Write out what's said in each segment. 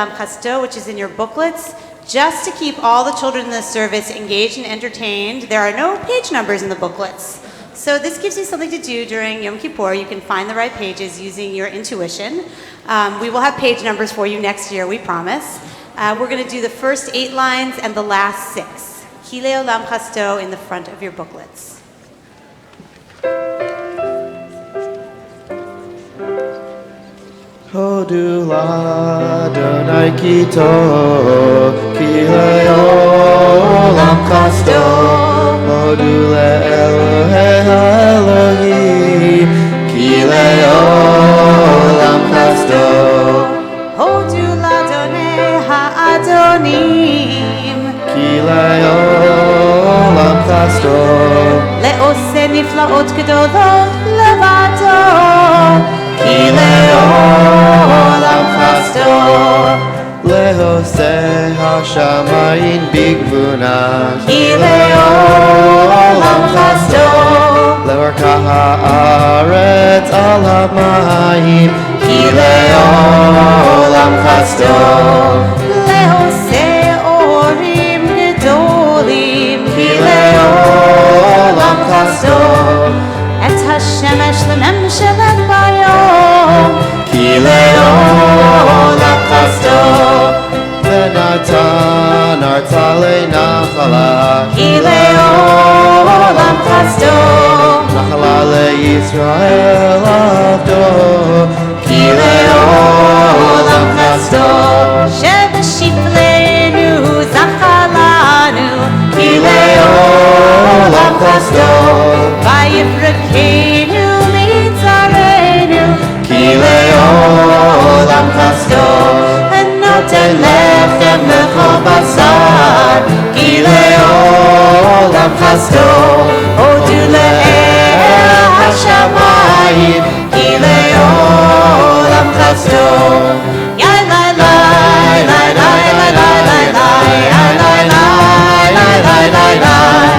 Olam Chasto, which is in your booklets, just to keep all the children in the service engaged and entertained. There are no page numbers in the booklets. So this gives you something to do during Yom Kippur. You can find the right pages using your intuition. We will have page numbers for you next year, we promise. We're going to do the first 8 lines and the last 6. Kile Olam Chasto in the front of your booklets. Hodu l'Adonai kito, Kile Olam Chasto. Hodu le'Elohei ha'Elohim, Kile Olam Chasto. Hodu l'Adonai ha'Adonim, Kile Olam Chasto. Le'oseh niflaot gedolot levado, Kile Olam Chasto. Lehoseh hashamayim bigvuna, Kile Olam Chasto. Levarka haaretz al hamayim, Kile Olam Chasto. Le'oseh orim gedolim, Kile Olam Chasto. Et hashemesh lememshelet bayom, Kile Olam Chasto. Venatan arta le'nachala, Kile Olam Chasto. Nachala le'Yisrael avdo, Kile Olam Chasto. Shebeshiflenu zachalanu, Kile Olam Chasto. Vayifrekenu mitzarenu, Kile Olam Chasto. Noten lechem v'chol basar, Kile Olam Chasto. Hodu le'el hashamayim, Kile Olam Chasto. Yai lai lai lai lai lai lai lai lai, Yai lai lai lai lai lai lai,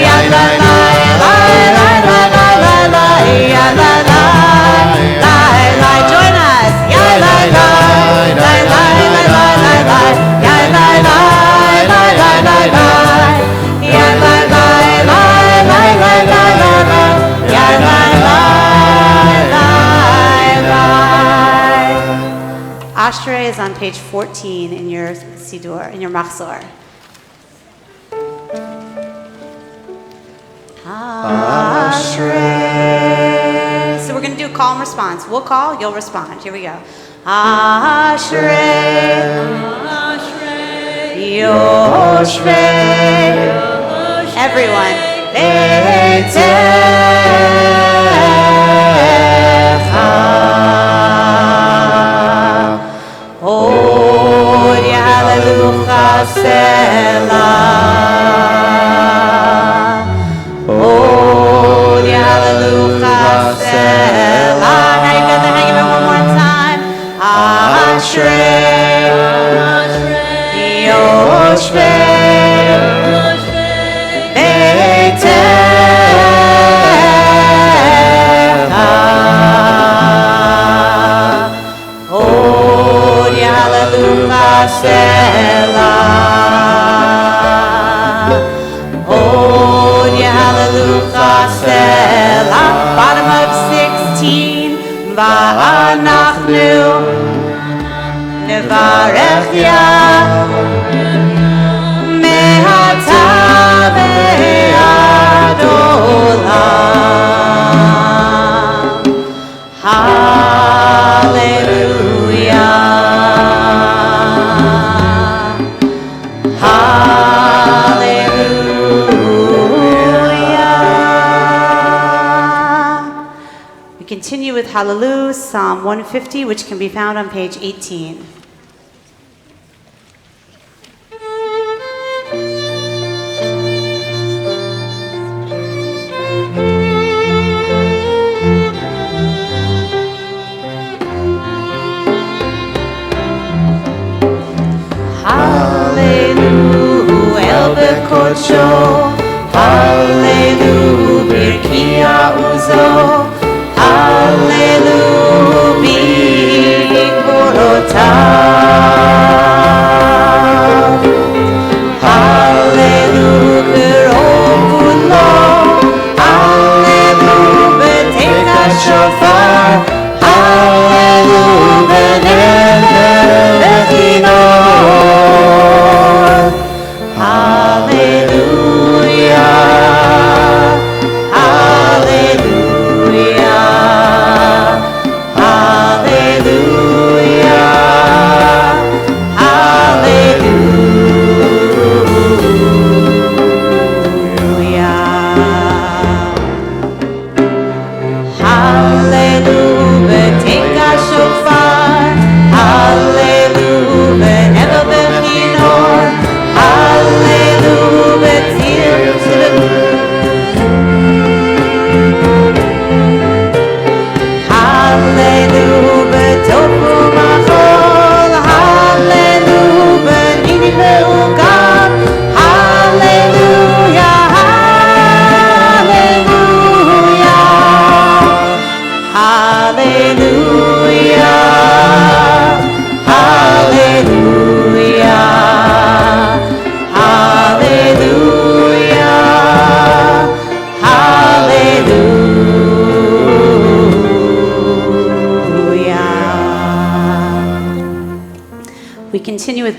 Yai lai lai lai lai lai lai lai lai, Yai lai lai lai lai. Join us. Yai lai lai lai lai lai lai lai lai, Yai lai lai lai lai lai lai, Yai lai lai lai lai lai lai lai lai, Yai lai lai lai lai. Ashrei is on page 14 in your Siddur, in your Machzor. Ashrei. So we're going to do call and response. We'll call, you'll respond. Here we go. Ashrei, Yoshvei, everyone. Beitecha, Od Yalelucha Selah, Od Yalelucha Selah. Now you've got the hang of it one more time. Ashrei, Yoshvei, Beitecha, Od Yalelucha Selah, Od Yalelucha Selah. Bottom of 16. Va'anachnu nevarech Yah me'ata ve'ad olam. Hallelujah. Hallelujah. We continue with Hallelujah, Psalm 150, which can be found on page 18. Hallelujah, El Bekocho, Hallelujah, Birkia Uzo, Hallelujah, Bikorotai.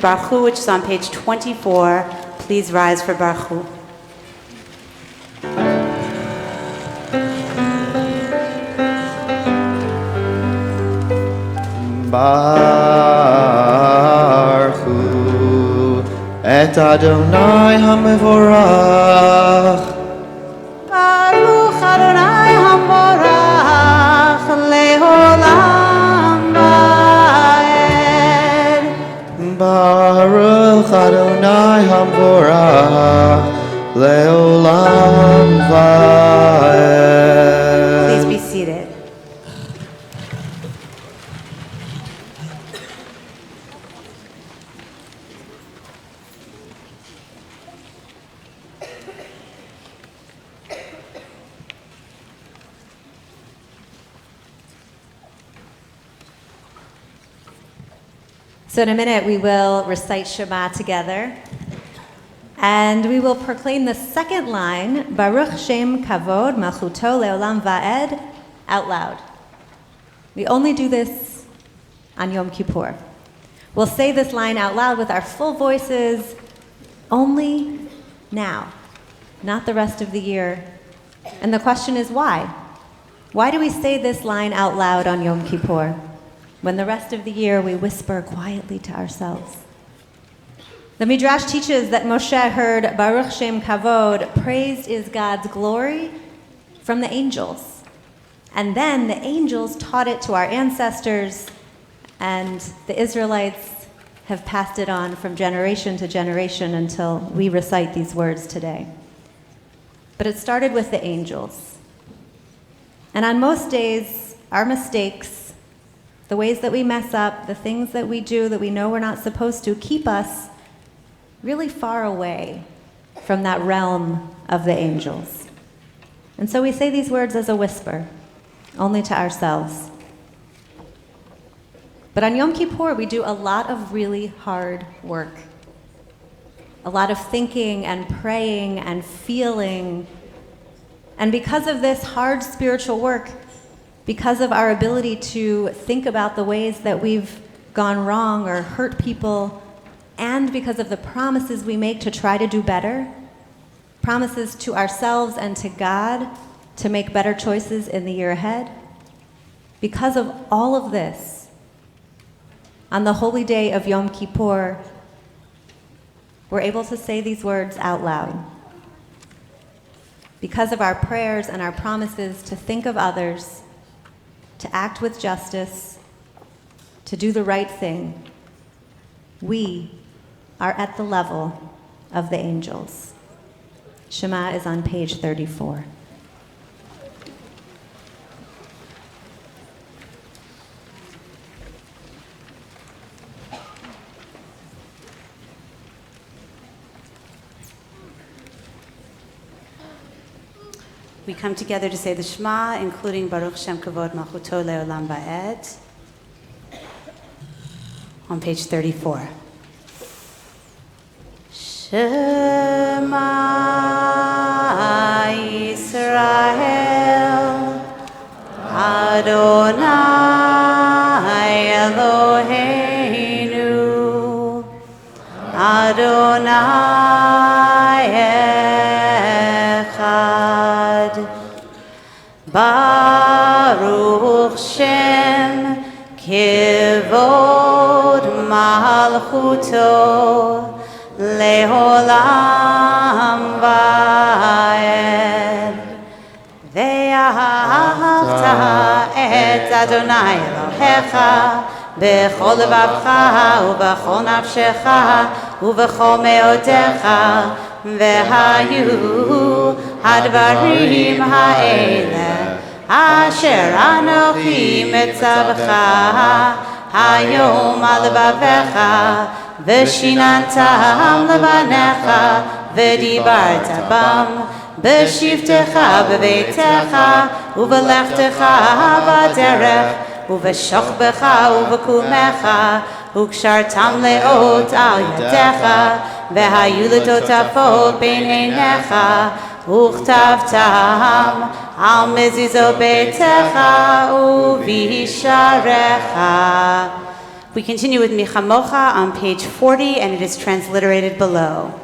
Baruch Hu, which is on page 24. Please rise for Baruch Hu. Baruch Hu et Adonai HaMevorach. Baruch Adonai HaMorach le'olam va'ed. Baruch Adonai HaMevorach le'olam va'ed. Please be seated. So in a minute, we will recite Shema together, and we will proclaim the second line, Baruch Shem Kavod Malchuto Leolam Va'ed, out loud. We only do this on Yom Kippur. We'll say this line out loud with our full voices only now, not the rest of the year. And the question is why? Why do we say this line out loud on Yom Kippur, when the rest of the year we whisper quietly to ourselves? The Midrash teaches that Moshe heard Baruch Shem Kavod, praised is God's glory, from the angels. And then the angels taught it to our ancestors, and the Israelites have passed it on from generation to generation until we recite these words today. But it started with the angels. And on most days, our mistakes, the ways that we mess up, the things that we do that we know we're not supposed to, keep us really far away from that realm of the angels. And so we say these words as a whisper, only to ourselves. But on Yom Kippur, we do a lot of really hard work. A lot of thinking and praying and feeling. And because of this hard spiritual work, because of our ability to think about the ways that we've gone wrong or hurt people, and because of the promises we make to try to do better, promises to ourselves and to God to make better choices in the year ahead, because of all of this, on the holy day of Yom Kippur, we're able to say these words out loud. Because of our prayers and our promises to think of others, to act with justice, to do the right thing, we are at the level of the angels. Shema is on page 34. We come together to say the Shema, including Baruch Shem Kavod Malchuto Leolam Va'ed, on page 34. Shema Yisrael, Adonai Eloheinu, Adonai Echad. Baruch Shem Kivod Malchuto Leolam Va'ed. Ve'ahavta et Adonai Elohecha b'chol levavcha u'b'chol nafshecha u'b'chol me'odecha ve'hayu hadvarim ha'eleh asher anochi metzavcha hayom al levavecha v'shinantam levanecha v'dibarta bam b'shivtecha b'veitecha u'v'lechtecha b'derech u'v'shochbecha u'v'kumecha u'kshartam le'ot al yadecha v'hayu l'totafot bein einecha u'chtavtam al mezizot beitecha u'visharecha We continue with Michamocha on page 40, and it is transliterated below.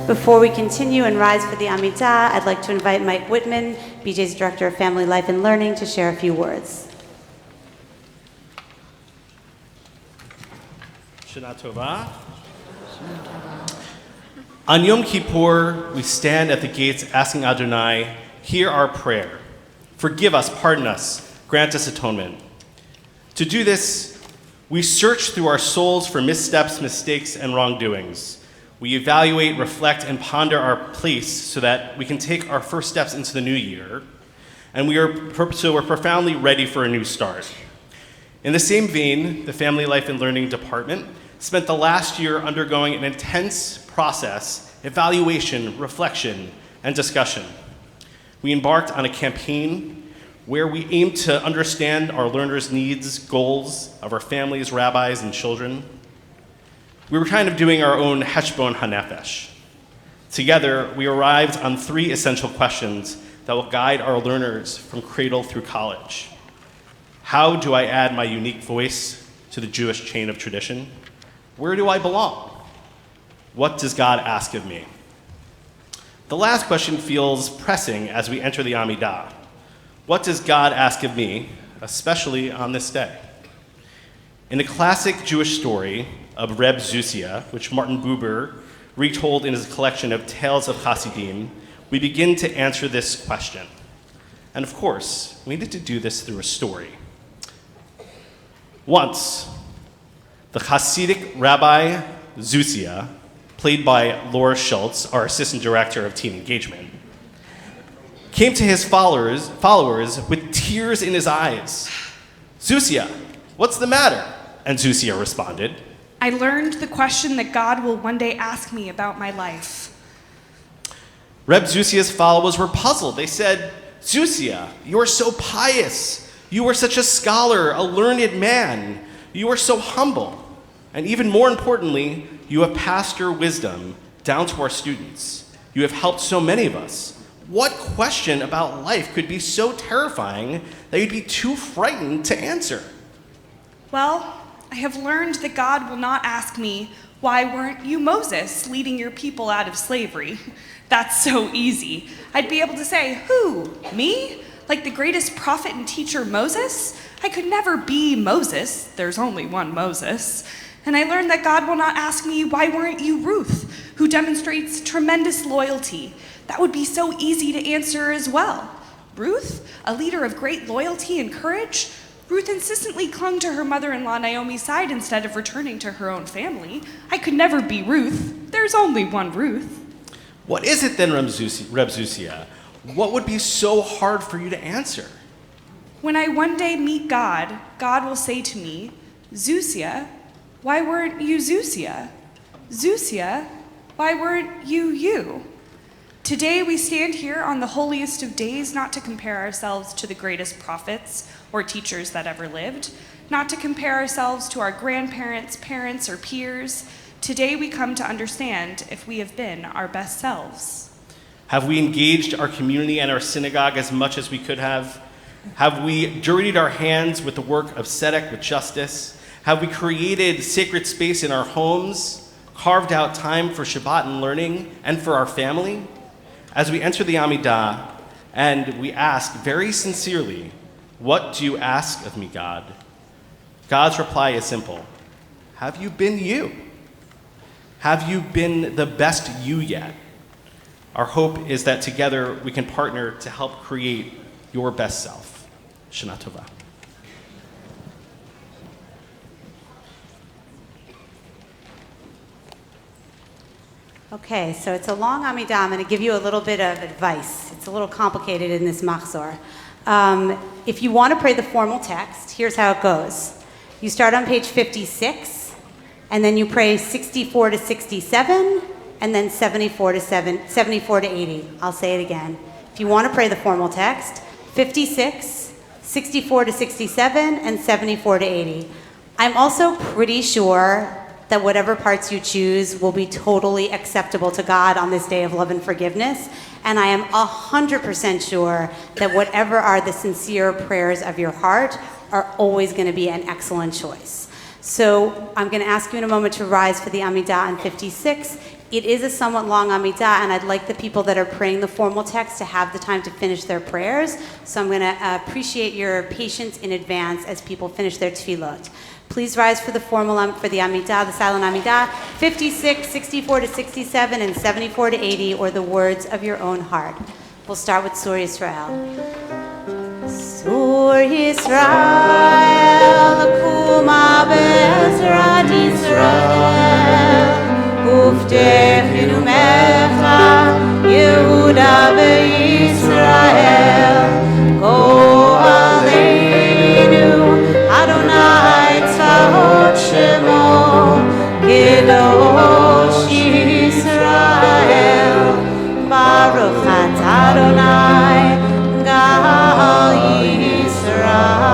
Before we continue and rise for the Amidah, I'd like to invite Mike Whitman, BJ's Director of Family Life and Learning, to share a few words. Shana Tova. On Yom Kippur, we stand at the gates asking Adonai, hear our prayer. Forgive us, pardon us, grant us atonement. To do this, we search through our souls for missteps, mistakes, and wrongdoings. We evaluate, reflect, and ponder our place so that we can take our first steps into the new year, and we're profoundly ready for a new start. In the same vein, the Family Life and Learning Department spent the last year undergoing an intense process, evaluation, reflection, and discussion. We embarked on a campaign where we aimed to understand our learners' needs, goals of our families, rabbis, and children. We were kind of doing our own heshbon hanefesh. Together, we arrived on 3 essential questions that will guide our learners from cradle through college. How do I add my unique voice to the Jewish chain of tradition? Where do I belong? What does God ask of me? The last question feels pressing as we enter the Amidah. What does God ask of me, especially on this day? In the classic Jewish story of Reb Zusia, which Martin Buber retold in his collection of Tales of Hasidim, we begin to answer this question. And of course, we need to do this through a story. Once, the Hasidic Rabbi Zusia, played by Laura Schultz, our assistant director of teen engagement, came to his followers with tears in his eyes. Zusia, what's the matter? And Zusia responded, I learned the question that God will one day ask me about my life. Reb Zusia's followers were puzzled. They said, Zusia, you are so pious. You are such a scholar, a learned man. You are so humble. And even more importantly, you have passed your wisdom down to our students. You have helped so many of us. What question about life could be so terrifying that you'd be too frightened to answer? Well, I have learned that God will not ask me, why weren't you Moses leading your people out of slavery? That's so easy. I'd be able to say, who, me? Like the greatest prophet and teacher Moses? I could never be Moses. There's only one Moses. And I learned that God will not ask me, why weren't you Ruth, who demonstrates tremendous loyalty? That would be so easy to answer as well. Ruth, a leader of great loyalty and courage? Ruth insistently clung to her mother-in-law Naomi's side instead of returning to her own family. I could never be Ruth. There's only one Ruth. What is it then, Reb Zusia? What would be so hard for you to answer? When I one day meet God, God will say to me, Zusia, why weren't you Zusia? Zusia, why weren't you you? Today we stand here on the holiest of days not to compare ourselves to the greatest prophets or teachers that ever lived, not to compare ourselves to our grandparents, parents, or peers, Today we come to understand if we have been our best selves. Have we engaged our community and our synagogue as much as we could have? Have we dirtied our hands with the work of tzedek, with justice? Have we created sacred space in our homes, carved out time for Shabbat and learning, and for our family? As we enter the Amidah, and we ask very sincerely, "What do you ask of me, God?" God's reply is simple: have you been you? Have you been the best you yet? Our hope is that together we can partner to help create your best self. Shana Tova. Okay, so it's a long Amidah. I'm going to give you a little bit of advice. It's a little complicated in this machzor. If you want to pray the formal text, here's how it goes. You start on page 56, and then you pray 64 to 67, and then 74 to 80. I'll say it again. If you want to pray the formal text, 56, 64 to 67, and 74 to 80. I'm also pretty sure that whatever parts you choose will be totally acceptable to God on this day of love and forgiveness. And I am 100% sure that whatever are the sincere prayers of your heart are always going to be an excellent choice. So I'm going to ask you in a moment to rise for the Amidah in 56. It is a somewhat long Amidah, and I'd like the people that are praying the formal text to have the time to finish their prayers. So I'm going to appreciate your patience in advance as people finish their tefillot. Please rise for the formal, for the Amidah, the silent Amidah, 56, 64 to 67, and 74 to 80, or the words of your own heart. We'll start with Sur Yisrael. Sur Yisrael, Kuma Be'ezrat Yisrael, Uftechinu Mecha, Yehuda Be'Yisrael, Go Aleinu, Adonai Tzvaot Shemo, Kedosh Yisrael, Baruch Atah Adonai, Gal Yisrael.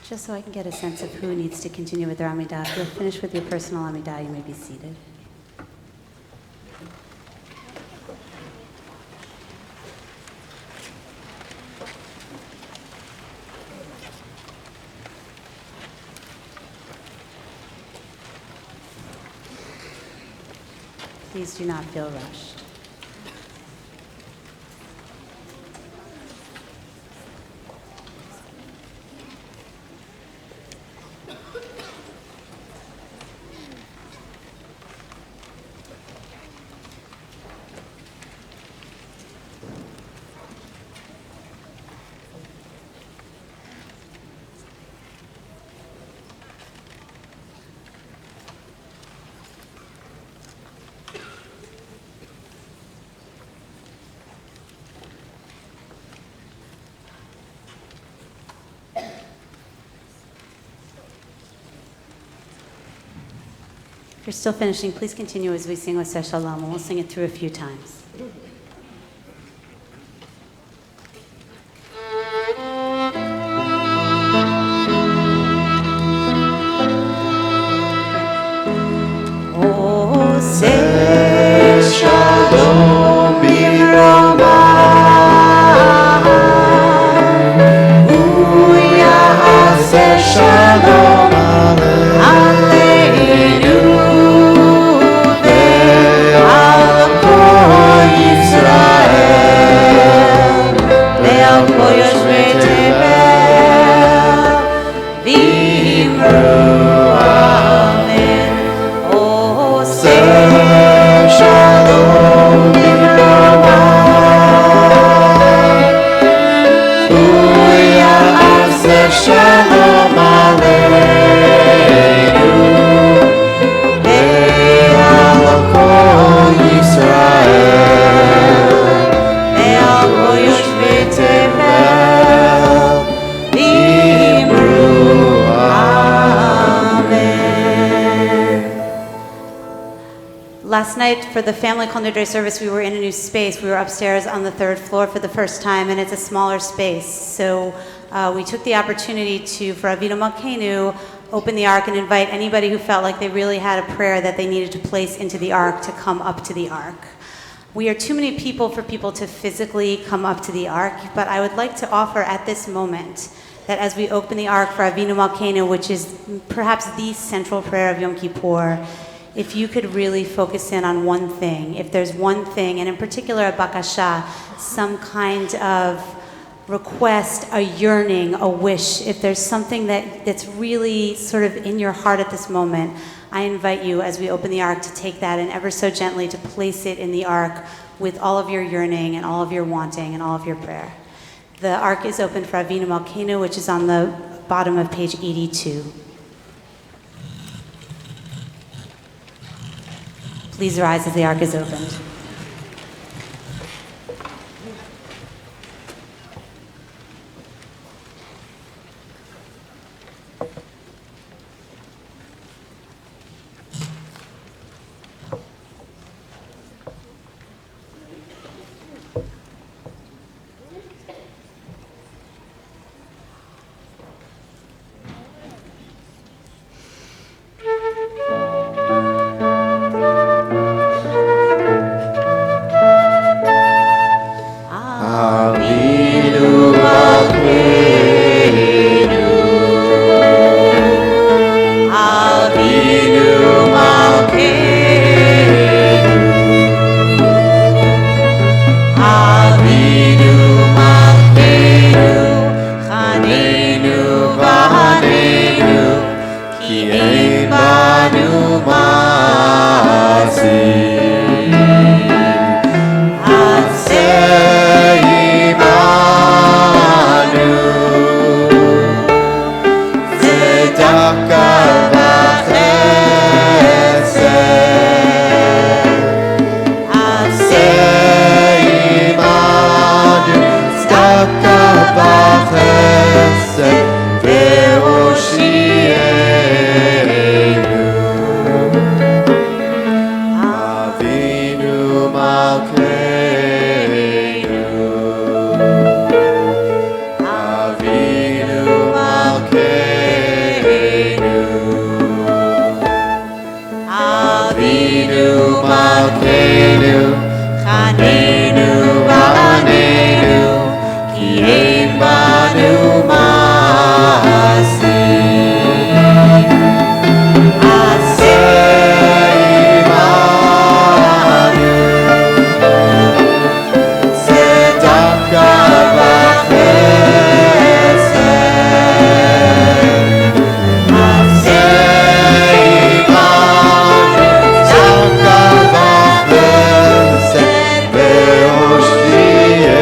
Just so I can get a sense of who needs to continue with their Amidah. If you're finished with your personal Amidah, you may be seated. Please do not feel rushed. If you're still finishing, please continue as we sing with Shalom, and we'll sing it through a few times. Oh, say Shalom Biromai, Uya say Shalom Aleinu, Ve'al Kol Yisrael, Ve'al Kol Yoshvei Tevel, V'imru Amen. Oh, say Shalom Biromai, Uya say Shalom Aleinu, Ve'al Kol Yisrael, Ve'al Kol Yoshvei Tevel, V'imru Amen. Last night for the family Kol Nidre service, we were in a new space. We were upstairs on the 3rd floor for the first time, and it's a smaller space. So we took the opportunity to, for Avinu Malkeinu, open the ark and invite anybody who felt like they really had a prayer that they needed to place into the ark to come up to the ark. We are too many people for people to physically come up to the ark, but I would like to offer at this moment that as we open the ark for Avinu Malkeinu, which is perhaps the central prayer of Yom Kippur, if you could really focus in on one thing, if there's one thing, and in particular a bakasha, some kind of request, a yearning, a wish, if there's something that's really sort of in your heart at this moment, I invite you as we open the ark to take that and ever so gently to place it in the ark with all of your yearning and all of your wanting and all of your prayer. The ark is open for Avinu Malkeinu, which is on the bottom of page 82. Please rise as the ark is opened. Malkeinu, Chanenu v'anenu, ki ein banu ma'asim. Aseh imanu, tzedakah v'chesed. Aseh imanu, tzedakah v'chesed, ve'oshtienu.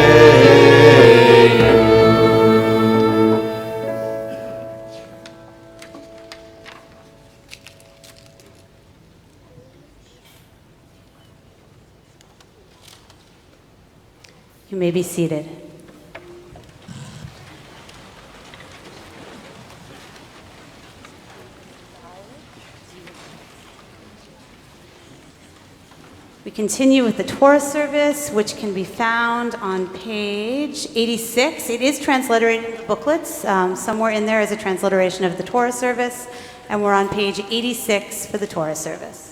You may be seated. We continue with the Torah service, which can be found on page 86. It is transliterated in the booklets. Somewhere in there is a transliteration of the Torah service, and we're on page 86 for the Torah service.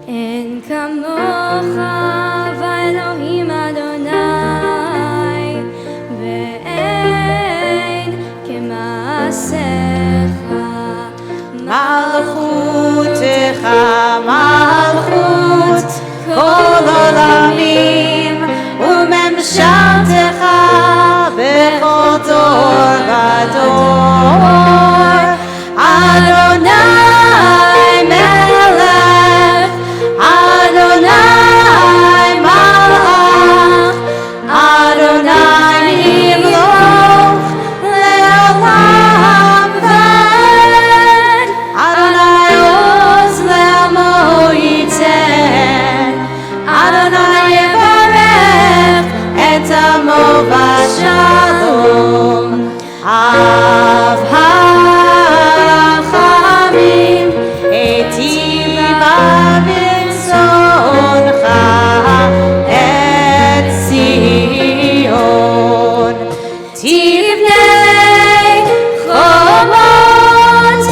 אין כמוך ואלוהים אדוני, ואין כמעשיך. מלכותך מלכות כל עולמים, וממשלתך בכל דור ודור. אדוני מלך, אדוני מלך, אדוני ימלוך לעולם ועד. אדוני עוז לעמו ייתן, אדוני יברך את עמו בשלום. אב הרחמים, היטיב ברצונך את ציון. תבנה חומות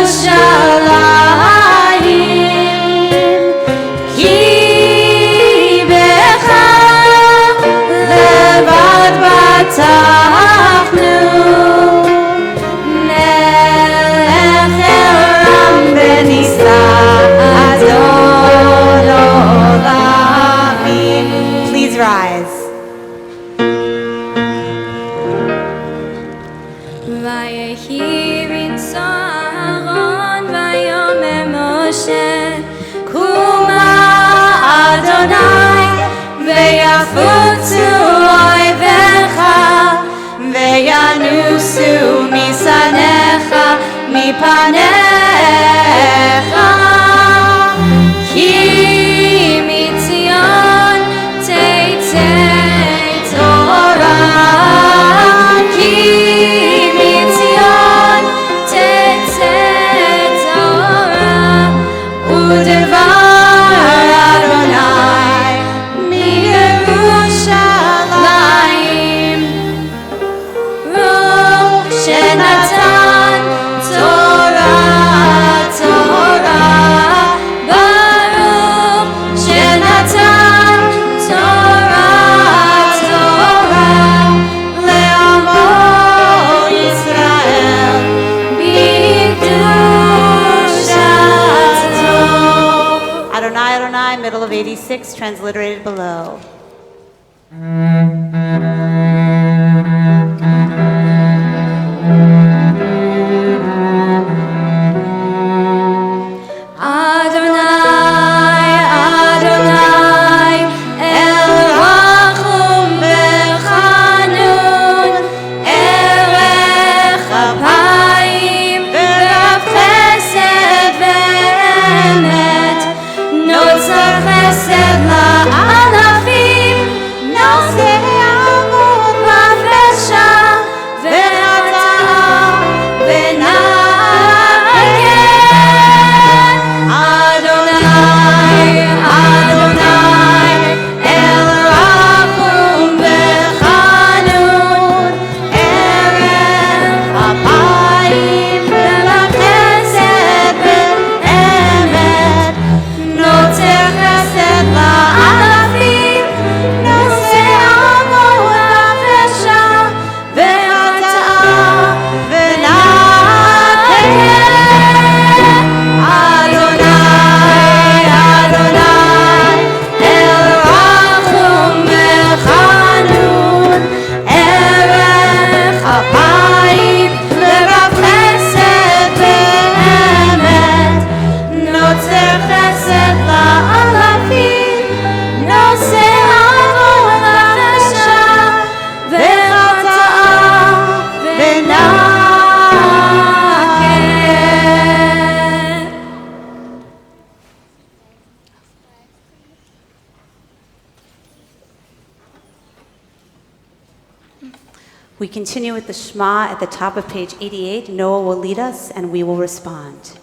ירושלים, כי בך לבד בטחנו. מלך עולם ונישא, אדון עולמים. Please rise. ויהי רצון אהרון ויאמר משה, קומה אדוני, ויפוצו אויביך, וינוסו משנאיך מפניך. כי מציון תצא תורה, כי מציון תצא תורה, ודבר אדוני מירושלים. רוח שנתן תורה, תורה, ברוך שנתן תורה, תורה, לעמו ישראל בקדושתו. Adonai, Adonai, middle of 86, transliterated below. Adonai, Adonai, El Rachum v'Chanun, Erech Apayim v'Rav Chesed v'Emet, Notzer Chesed la'alafim, Nosei Avot v'Avesha, v'Atah v'Nagen. Adonai, Adonai, El We continue with the Shema at the top of page 88. Noah will lead us, and we will respond.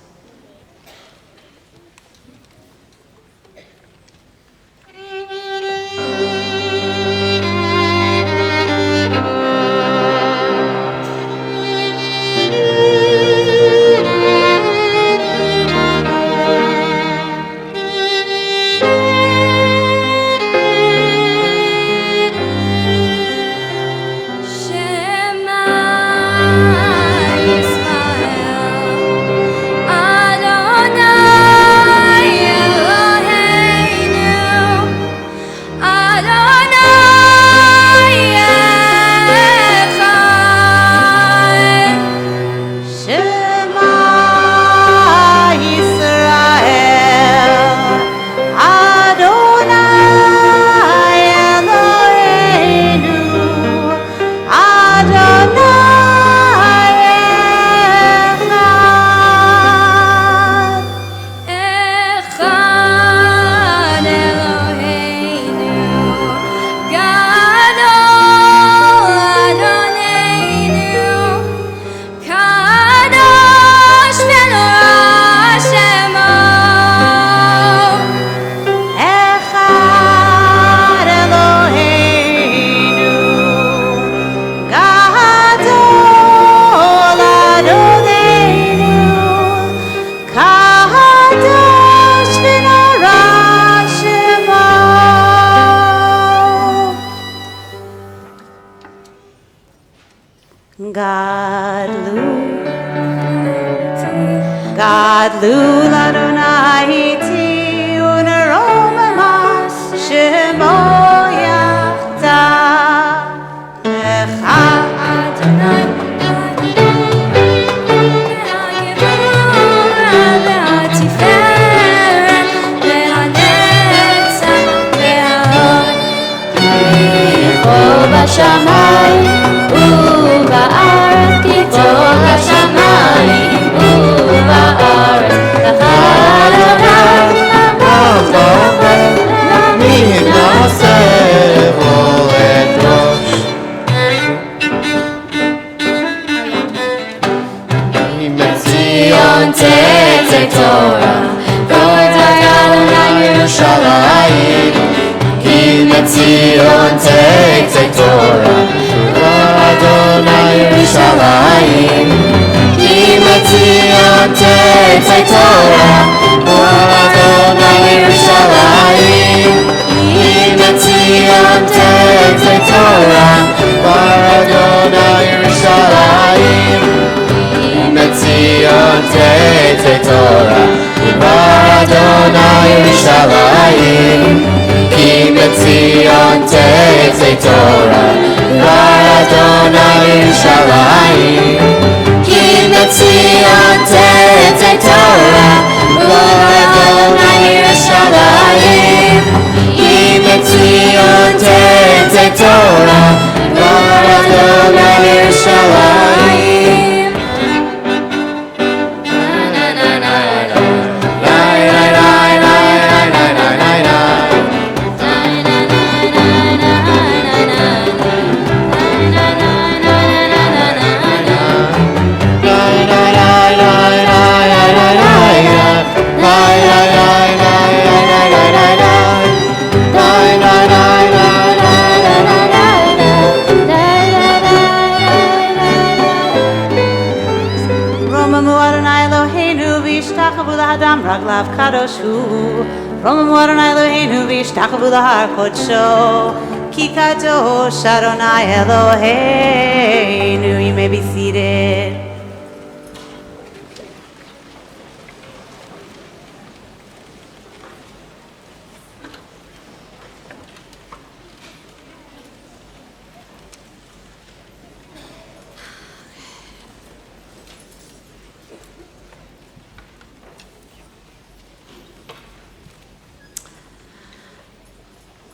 You may be seated.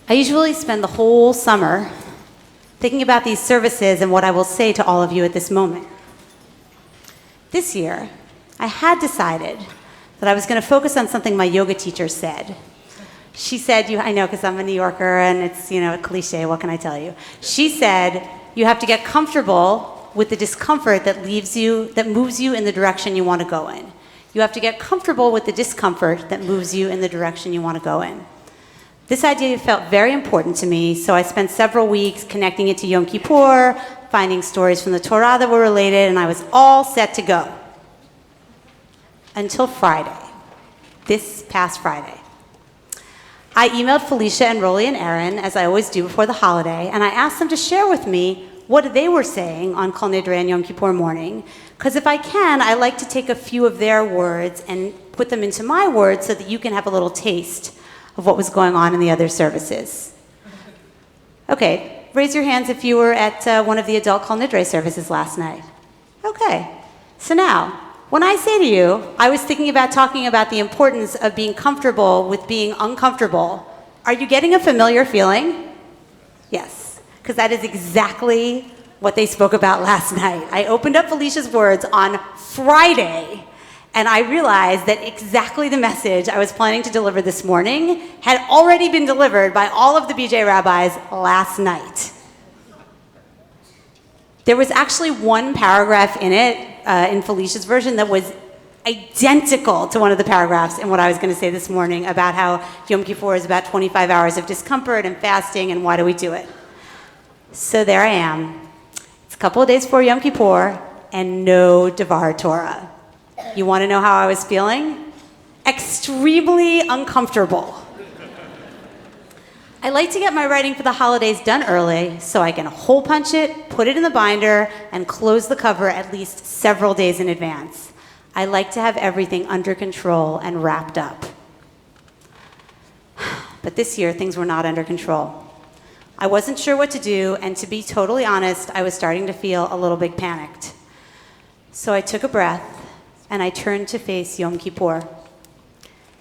I usually spend the whole summer thinking about these services and what I will say to all of you at this moment. This year, I had decided that I was going to focus on something my yoga teacher said. She said, I know because I'm a New Yorker and it's, a cliche, what can I tell you? She said, You have to get comfortable with the discomfort that moves you in the direction you want to go in. You have to get comfortable with the discomfort that moves you in the direction you want to go in. This idea felt very important to me, so I spent several weeks connecting it to Yom Kippur, finding stories from the Torah that were related, and I was all set to go. Until Friday, this past Friday. I emailed Felicia and Rolly and Aaron, as I always do before the holiday, and I asked them to share with me what they were saying on Kol Nidrei and Yom Kippur morning, because if I can, I like to take a few of their words and put them into my words so that you can have a little taste of what was going on in the other services. Okay, raise your hands if you were at one of the adult Kol Nidrei services last night. Okay, so now, when I say to you, I was thinking about talking about the importance of being comfortable with being uncomfortable. Are you getting a familiar feeling? Yes, because that is exactly what they spoke about last night. I opened up Felicia's words on Friday, and I realized that exactly the message I was planning to deliver this morning had already been delivered by all of the BJ rabbis last night. There was actually one paragraph in it, in Felicia's version, that was identical to one of the paragraphs in what I was going to say this morning about how Yom Kippur is about 25 hours of discomfort and fasting, and why do we do it? So there I am. It's a couple of days before Yom Kippur, and no Devar Torah. You want to know how I was feeling? Extremely uncomfortable. I like to get my writing for the holidays done early so I can hole punch it, put it in the binder, and close the cover at least several days in advance. I like to have everything under control and wrapped up. But this year, things were not under control. I wasn't sure what to do, and to be totally honest, I was starting to feel a little bit panicked. So I took a breath, and I turned to face Yom Kippur.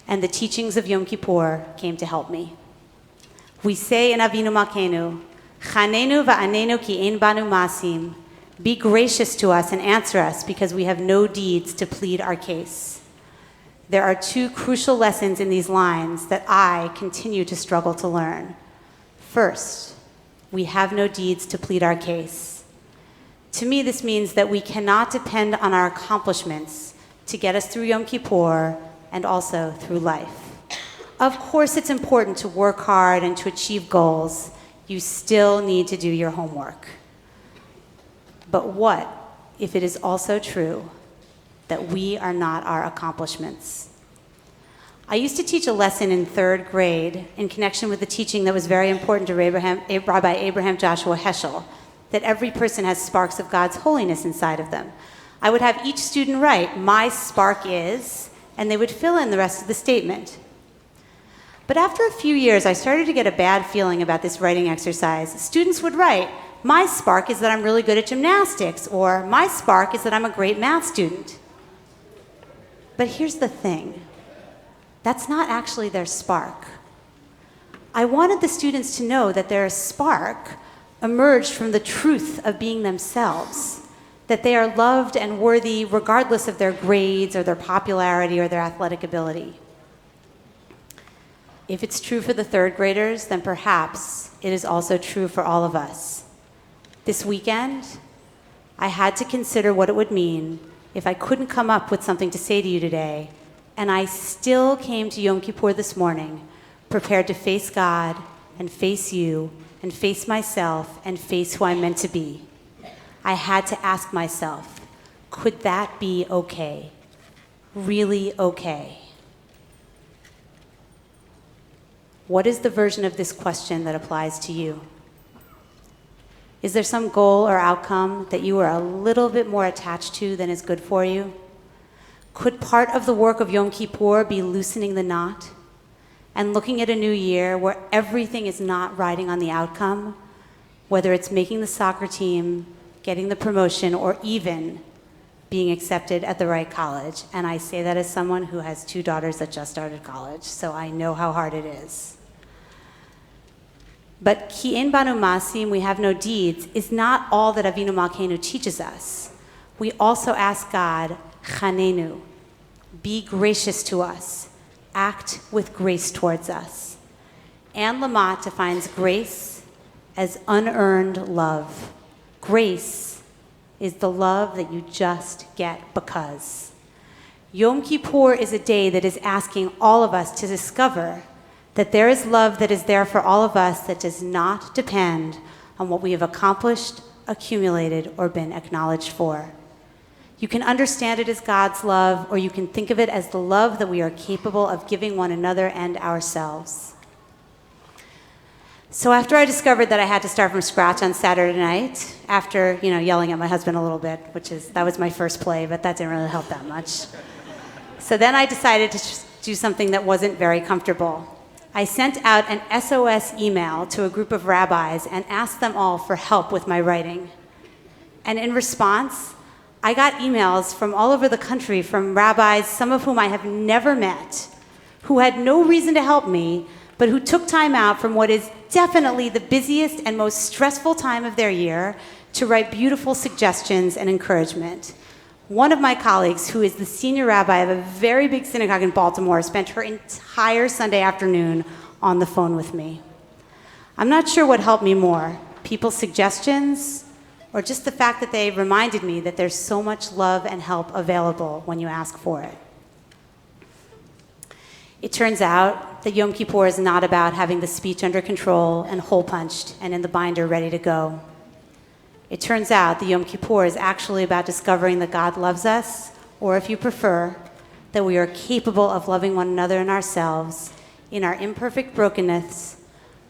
And the teachings of Yom Kippur came to help me. We say in Avinu Malkeinu, Chanenu va'anenu ki ein banu masim. Be gracious to us and answer us, because we have no deeds to plead our case. There are two crucial lessons in these lines that I continue to struggle to learn. First, we have no deeds to plead our case. To me, this means that we cannot depend on our accomplishments to get us through Yom Kippur and also through life. Of course, it's important to work hard and to achieve goals. You still need to do your homework. But what if it is also true that we are not our accomplishments? I used to teach a lesson in 3rd grade in connection with the teaching that was very important to Rabbi Abraham Joshua Heschel, that every person has sparks of God's holiness inside of them. I would have each student write, "My spark is," and they would fill in the rest of the statement. But after a few years, I started to get a bad feeling about this writing exercise. Students would write, "My spark is that I'm really good at gymnastics," or "My spark is that I'm a great math student." But here's the thing. That's not actually their spark. I wanted the students to know that their spark emerged from the truth of being themselves, that they are loved and worthy regardless of their grades or their popularity or their athletic ability. If it's true for the 3rd graders, then perhaps it is also true for all of us. This weekend, I had to consider what it would mean if I couldn't come up with something to say to you today, and I still came to Yom Kippur this morning prepared to face God and face you and face myself and face who I'm meant to be. I had to ask myself, could that be okay? Really okay? What is the version of this question that applies to you? Is there some goal or outcome that you are a little bit more attached to than is good for you? Could part of the work of Yom Kippur be loosening the knot and looking at a new year where everything is not riding on the outcome, whether it's making the soccer team, getting the promotion, or even being accepted at the right college? And I say that as someone who has 2 daughters that just started college, so I know how hard it is. But ki ein banu masim, we have no deeds, is not all that Avinu Malkeinu teaches us. We also ask God, chanenu, be gracious to us, act with grace towards us. Anne Lamott defines grace as unearned love. Grace is the love that you just get because. Yom Kippur is a day that is asking all of us to discover that there is love that is there for all of us that does not depend on what we have accomplished, accumulated, or been acknowledged for. You can understand it as God's love, or you can think of it as the love that we are capable of giving one another and ourselves. So after I discovered that I had to start from scratch on Saturday night, after yelling at my husband a little bit, that was my first play, but that didn't really help that much. So then I decided to do something that wasn't very comfortable. I sent out an SOS email to a group of rabbis and asked them all for help with my writing. And in response, I got emails from all over the country from rabbis, some of whom I have never met, who had no reason to help me, but who took time out from what is definitely the busiest and most stressful time of their year to write beautiful suggestions and encouragement. One of my colleagues, who is the senior rabbi of a very big synagogue in Baltimore, spent her entire Sunday afternoon on the phone with me. I'm not sure what helped me more, people's suggestions, or just the fact that they reminded me that there's so much love and help available when you ask for it. It turns out that Yom Kippur is not about having the speech under control and hole punched and in the binder ready to go. It turns out that Yom Kippur is actually about discovering that God loves us, or if you prefer, that we are capable of loving one another and ourselves in our imperfect brokenness,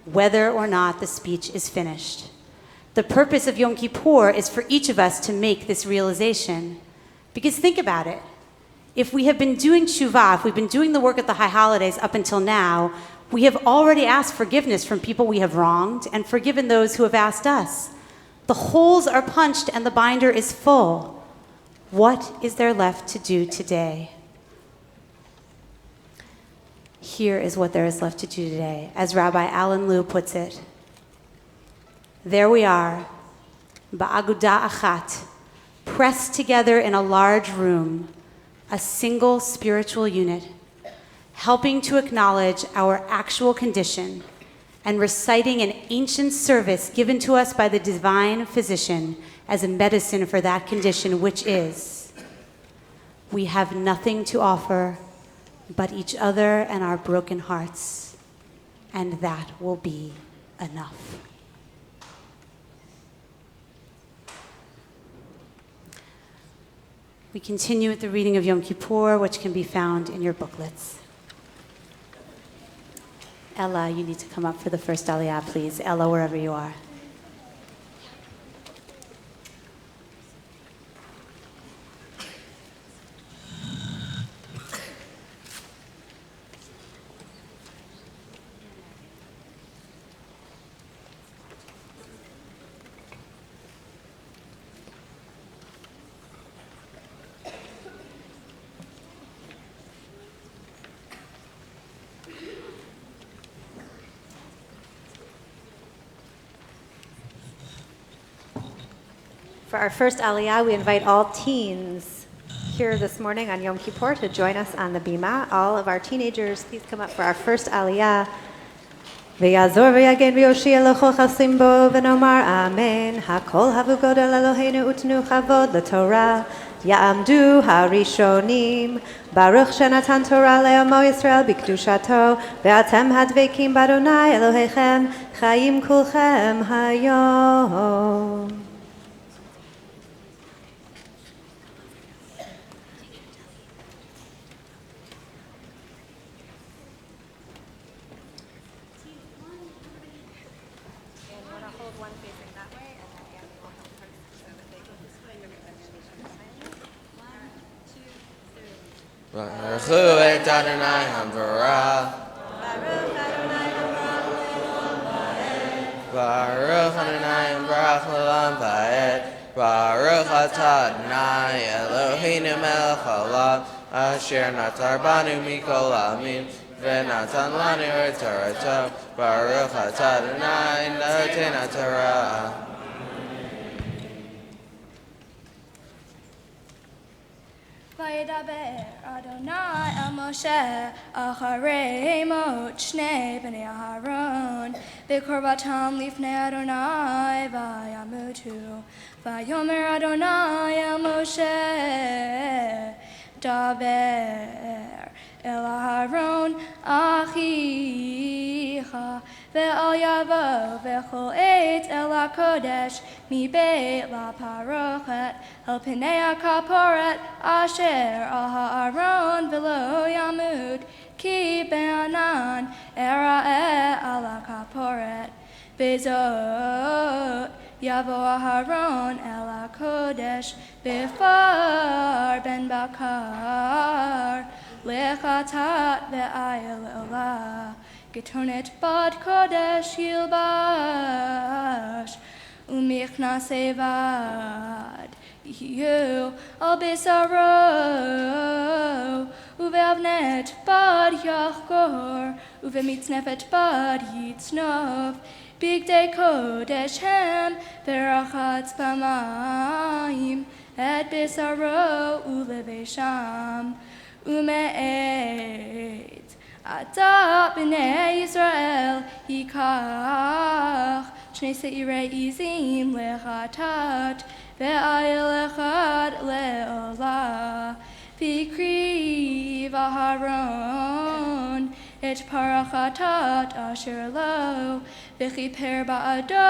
whether or not the speech is finished. The purpose of Yom Kippur is for each of us to make this realization. Because think about it. If we have been doing tshuva, if we've been doing the work at the high holidays up until now, we have already asked forgiveness from people we have wronged and forgiven those who have asked us. The holes are punched and the binder is full. What is there left to do today? Here is what there is left to do today. As Rabbi Alan Liu puts it, there we are, ba'aguda achat, pressed together in a large room, a single spiritual unit, helping to acknowledge our actual condition and reciting an ancient service given to us by the divine physician as a medicine for that condition, which is, we have nothing to offer but each other and our broken hearts, and that will be enough. We continue with the reading of Yom Kippur, which can be found in your booklets. Ella, you need to come up for the first aliyah, please. Ella, wherever you are. For our first aliyah, we invite all teens here this morning on Yom Kippur to join us on the bima. All of our teenagers, please come up for our first aliyah. V'yazor v'yagen v'yoshia l'chol chasim bo v'nomar amen. Hakol havu godel Eloheinu utnu chavod l'Torah. Ya'amdu harishonim. Baruch shenatan Torah le'amo Yisrael b'kedushato. Ve'atem hadvekim b'Adonai Elohechem. Chayim kulchem hayom. Baruch et Adonai Hamvarah. Baruch Adonai Hamvarach L'Olam Va'ed. Baruch atah Adonai Eloheinu melech haolam asher natar banu mikol ha'amim v'natan lanu et Torato. Baruch atah Adonai noten haTorah. וידבר אדוני אל משה אחרי מות שני בני אהרון V'korbatam lifnei Adonai v'yamutu. V'yomer Adonai el Moshe daber el Aharon achicha ve'al yavo v'chol et el hakodesh mi beit la parochet el pinei hakaporet asher al ha'aron v'lo yamud ki be'anan era'eh al hakaporet bezot Yavo Aharon el hakodesh bifar ben bakar lechatat ve'ayel olah getonet bad kodesh yilbash umichna sevad yihu al besaro uve'avnet bad yachgor uve'mitznefet bad yitznov Big day kodesh hem verachatz pamayim et bisaro ulevesham ume'et ata b'nei Yisrael yikach shnei seirei izim lechatat ve'ayel echad le'olah v'ikriv Aharon et parachatat asher lo v'chiper ba'ado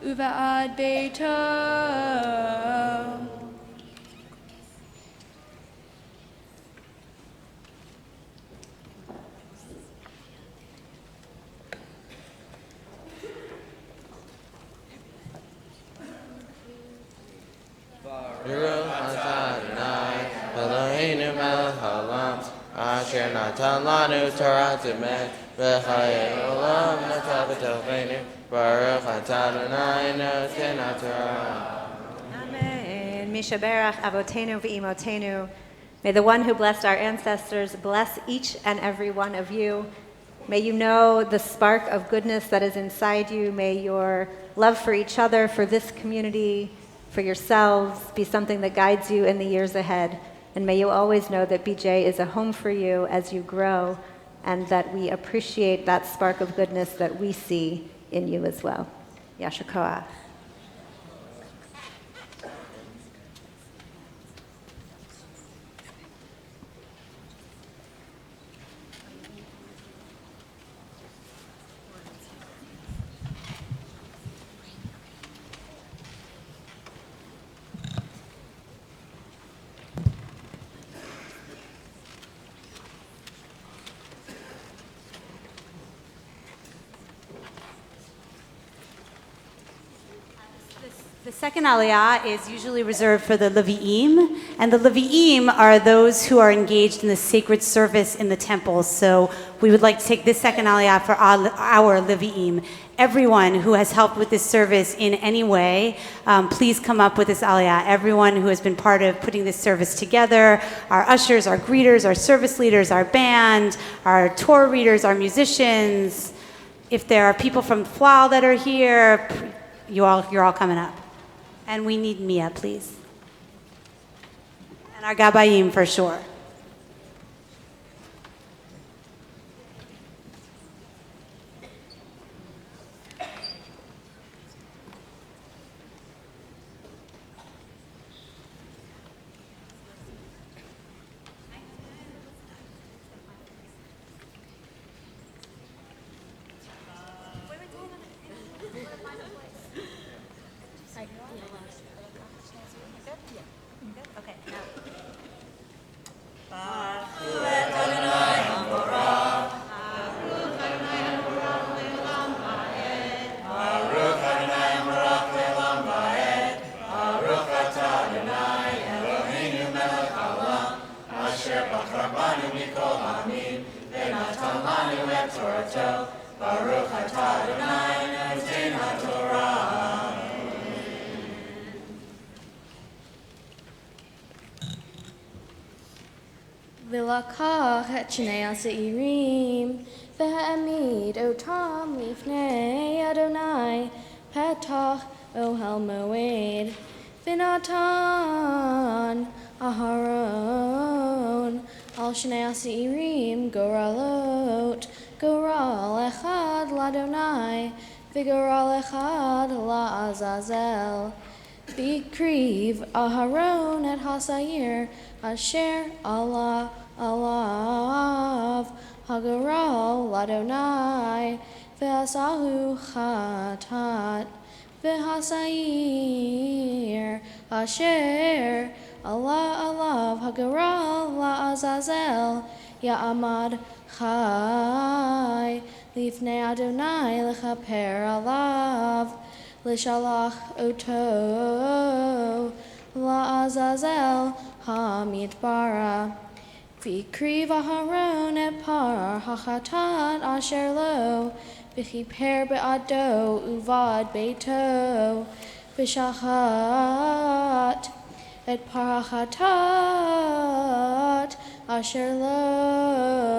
uva'ad beito. Baruch atah Adonai Eloheinu melech haolam Asher natan lanu Torah temet v'chayei olam natan b'tocheinu Baruch atah Adonai noten haTorah. Amen. Mishaberach avotenu v'imotenu. May the one who blessed our ancestors bless each and every one of you. May you know the spark of goodness that is inside you. May your love for each other, for this community, for yourselves be something that guides you in the years ahead. And may you always know that BJ is a home for you as you grow, and that we appreciate that spark of goodness that we see in you as well. Yasher Koach. The second aliyah is usually reserved for the Levi'im, and the Levi'im are those who are engaged in the sacred service in the temple. So we would like to take this second aliyah for our Levi'im. Everyone who has helped with this service in any way, please come up with this aliyah. Everyone who has been part of putting this service together, our ushers, our greeters, our service leaders, our band, our Torah readers, our musicians. If there are people from Flal that are here, you're all coming up. And we need Mia, please. And our Gabayim for sure. V'lakach et shnei ha'seirim v'ha'amid otam lifnei Adonai petach ohel moed v'natan Aharon al shnei ha'seirim goralot Goral echad l'Adonai, v'goral echad la'Azazel. Bikriv Aharon et Hasayir, Asher Allah alav, Hagaral l'Adonai, v'asahu chatat, v'hasayir, Asher Allah alav, Hagaral la'Azazel, Ya'amad chai, Lifnei Adonai l'chaper alav, Lishalach oto la'azazel hamidbara. V'ikriv Aharon et par hachatat asher lo, v'chiper be'ado uvad beito, v'shachat et par hachatat asher lo.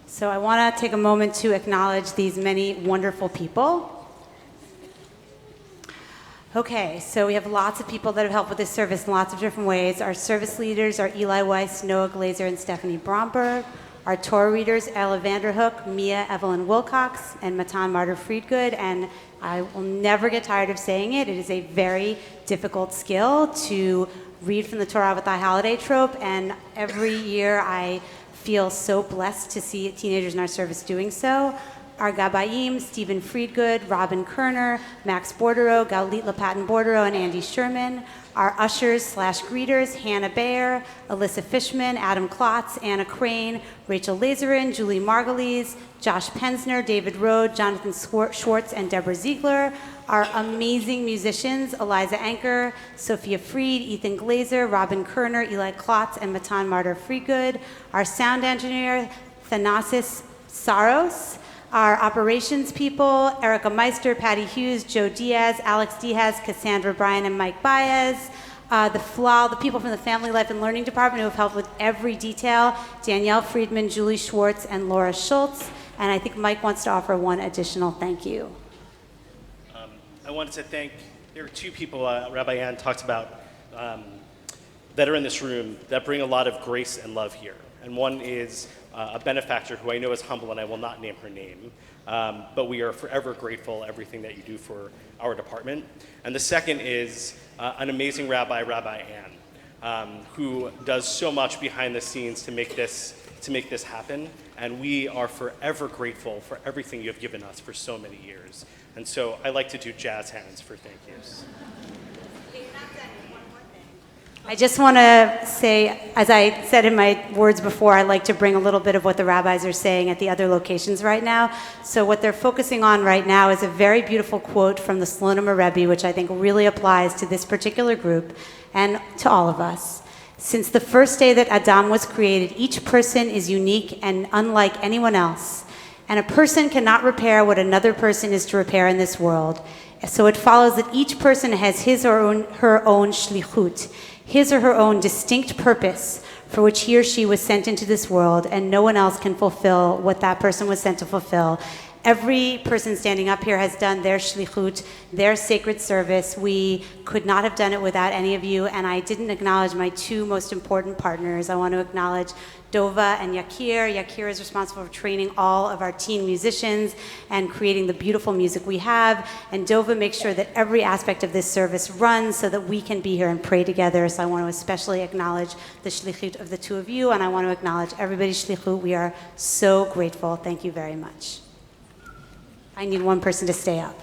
So I want to take a moment to acknowledge these many wonderful people. Okay, so we have lots of people that have helped with this service in lots of different ways. Our service leaders are Eli Weiss, Noah Glazer, and Stephanie Bromberg. Our Torah readers, Ella Vanderhook, Mia Evelyn Wilcox, and Matan Martyr Friedgood. And I will never get tired of saying it. It is a very difficult skill to read from the Torah with the holiday trope. And every year I feel so blessed to see teenagers in our service doing so. Our Gabayim, Stephen Friedgood, Robin Kerner, Max Bordero, Gaulit Lapatin Bordero, and Andy Sherman. Our ushers/greeters, Hannah Bayer, Alyssa Fishman, Adam Klotz, Anna Crane, Rachel Lazarin, Julie Margulies, Josh Pensner, David Rode, Jonathan Schwartz, and Deborah Ziegler. Our amazing musicians, Eliza Anker, Sophia Freed, Ethan Glazer, Robin Kerner, Eli Klotz, and Matan Martyr Friedgood. Our sound engineer, Thanasis Saros. Our operations people, Erica Meister, Patty Hughes, Joe Diaz, Alex Diaz, Cassandra Bryan, and Mike Baez. The people from the Family Life and Learning Department who have helped with every detail, Danielle Friedman, Julie Schwartz, and Laura Schultz. And I think Mike wants to offer one additional thank you. I wanted to thank, there are two people Rabbi Ann talked about that are in this room that bring a lot of grace and love here. And one is a benefactor who I know is humble, and I will not name her name, but we are forever grateful everything that you do for our department. And the second is an amazing rabbi, Rabbi Ann, who does so much behind the scenes to make this happen. And we are forever grateful for everything you have given us for so many years. And so I like to do jazz hands for thank yous. I just want to say, as I said in my words before, I like to bring a little bit of what the rabbis are saying at the other locations right now. So what they're focusing on right now is a very beautiful quote from the Slonim Rebbe, which I think really applies to this particular group and to all of us. Since the first day that Adam was created, each person is unique and unlike anyone else. And a person cannot repair what another person is to repair in this world. So it follows that each person has his or her own shlichut, his or her own distinct purpose for which he or she was sent into this world, and no one else can fulfill what that person was sent to fulfill. Every person standing up here has done their shlichut, their sacred service. We could not have done it without any of you, and I didn't acknowledge my two most important partners. I want to acknowledge Dova and Yakir. Yakir is responsible for training all of our teen musicians and creating the beautiful music we have. And Dova makes sure that every aspect of this service runs so that we can be here and pray together. So I want to especially acknowledge the shlichut of the two of you, and I want to acknowledge everybody's shlichut. We are so grateful. Thank you very much. I need one person to stay up.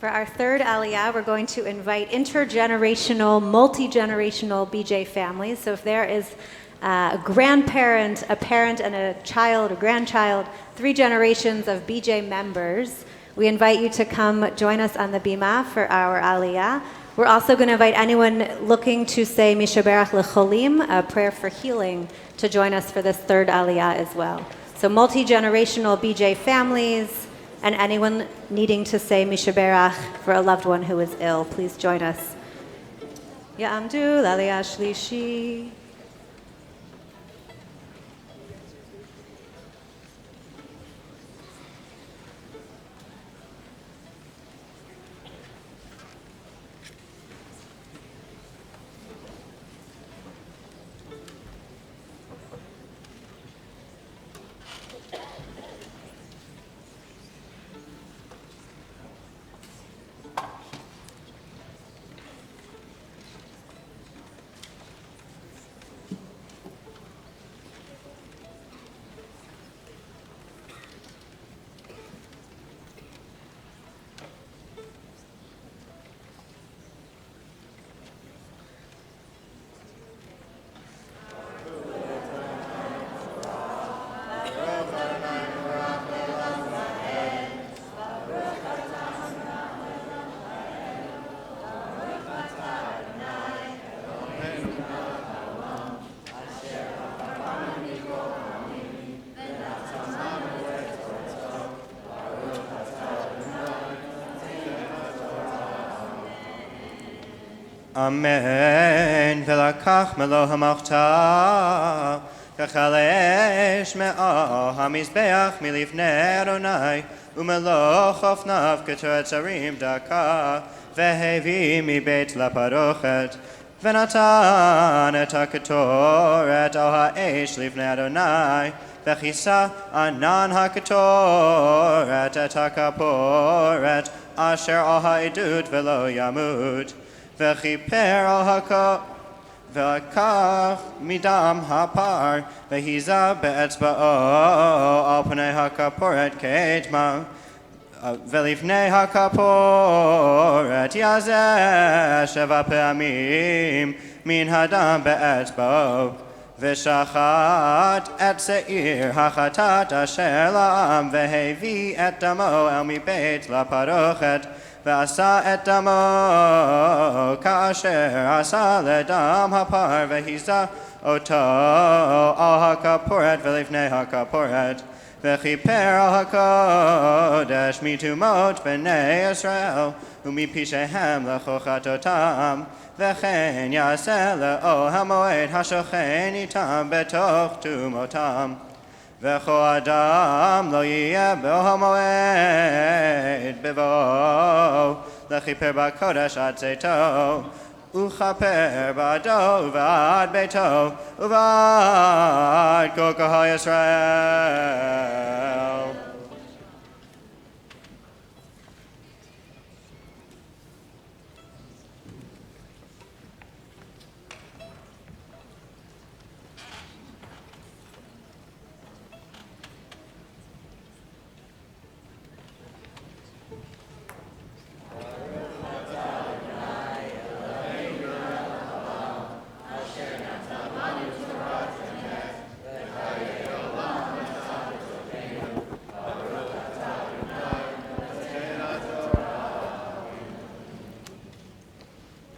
For our third Aliyah, we're going to invite intergenerational, multi-generational BJ families. So if there is a grandparent, a parent, and a child or grandchild, 3 generations of BJ members, we invite you to come join us on the Bima for our Aliyah. We're also going to invite anyone looking to say Mishaberach Lecholim, a prayer for healing, to join us for this third Aliyah as well. So multi-generational BJ families, and anyone needing to say Mishaberach for a loved one who is ill, please join us. Ya'amdu l'Aliyah Shlishi. Amen. Velakach melo hamachta kachalesh me'ah hamizbeach milifnei Adonai umelo chofnav keter tzarim daka vehevi mibeit laparochet venatan et haketoret al ha'esh lifnei Adonai vechisa anan haketoret et hakaporet asher al ha'edut velo yamut וכיפר על הקו, ולקח מדם הפר, והיזה באצבעו על פני הכפורת כאדמה, ולפני הכפורת יזה 7 פעמים מן הדם באצבעו, ושחט את שעיר החטאת אשר לעם, והביא את דמו אל מבית לפרוכת, ועשה את דמו כאשר עשה לדם הפר והיזה אותו על הכפורת ולפני הכפורת וכיפר על הקודש מטומאות בני ישראל ומפשעיהם לחוכתותם וכן יעשה לאוהל המועד השוכן איתם בתוך טומאותם וכל אדם לא יהיה באוהל המועד בבואו לכיפר בקודש עד צאתו וכפר בעדו ועד ביתו ועד כל קהל ישראל.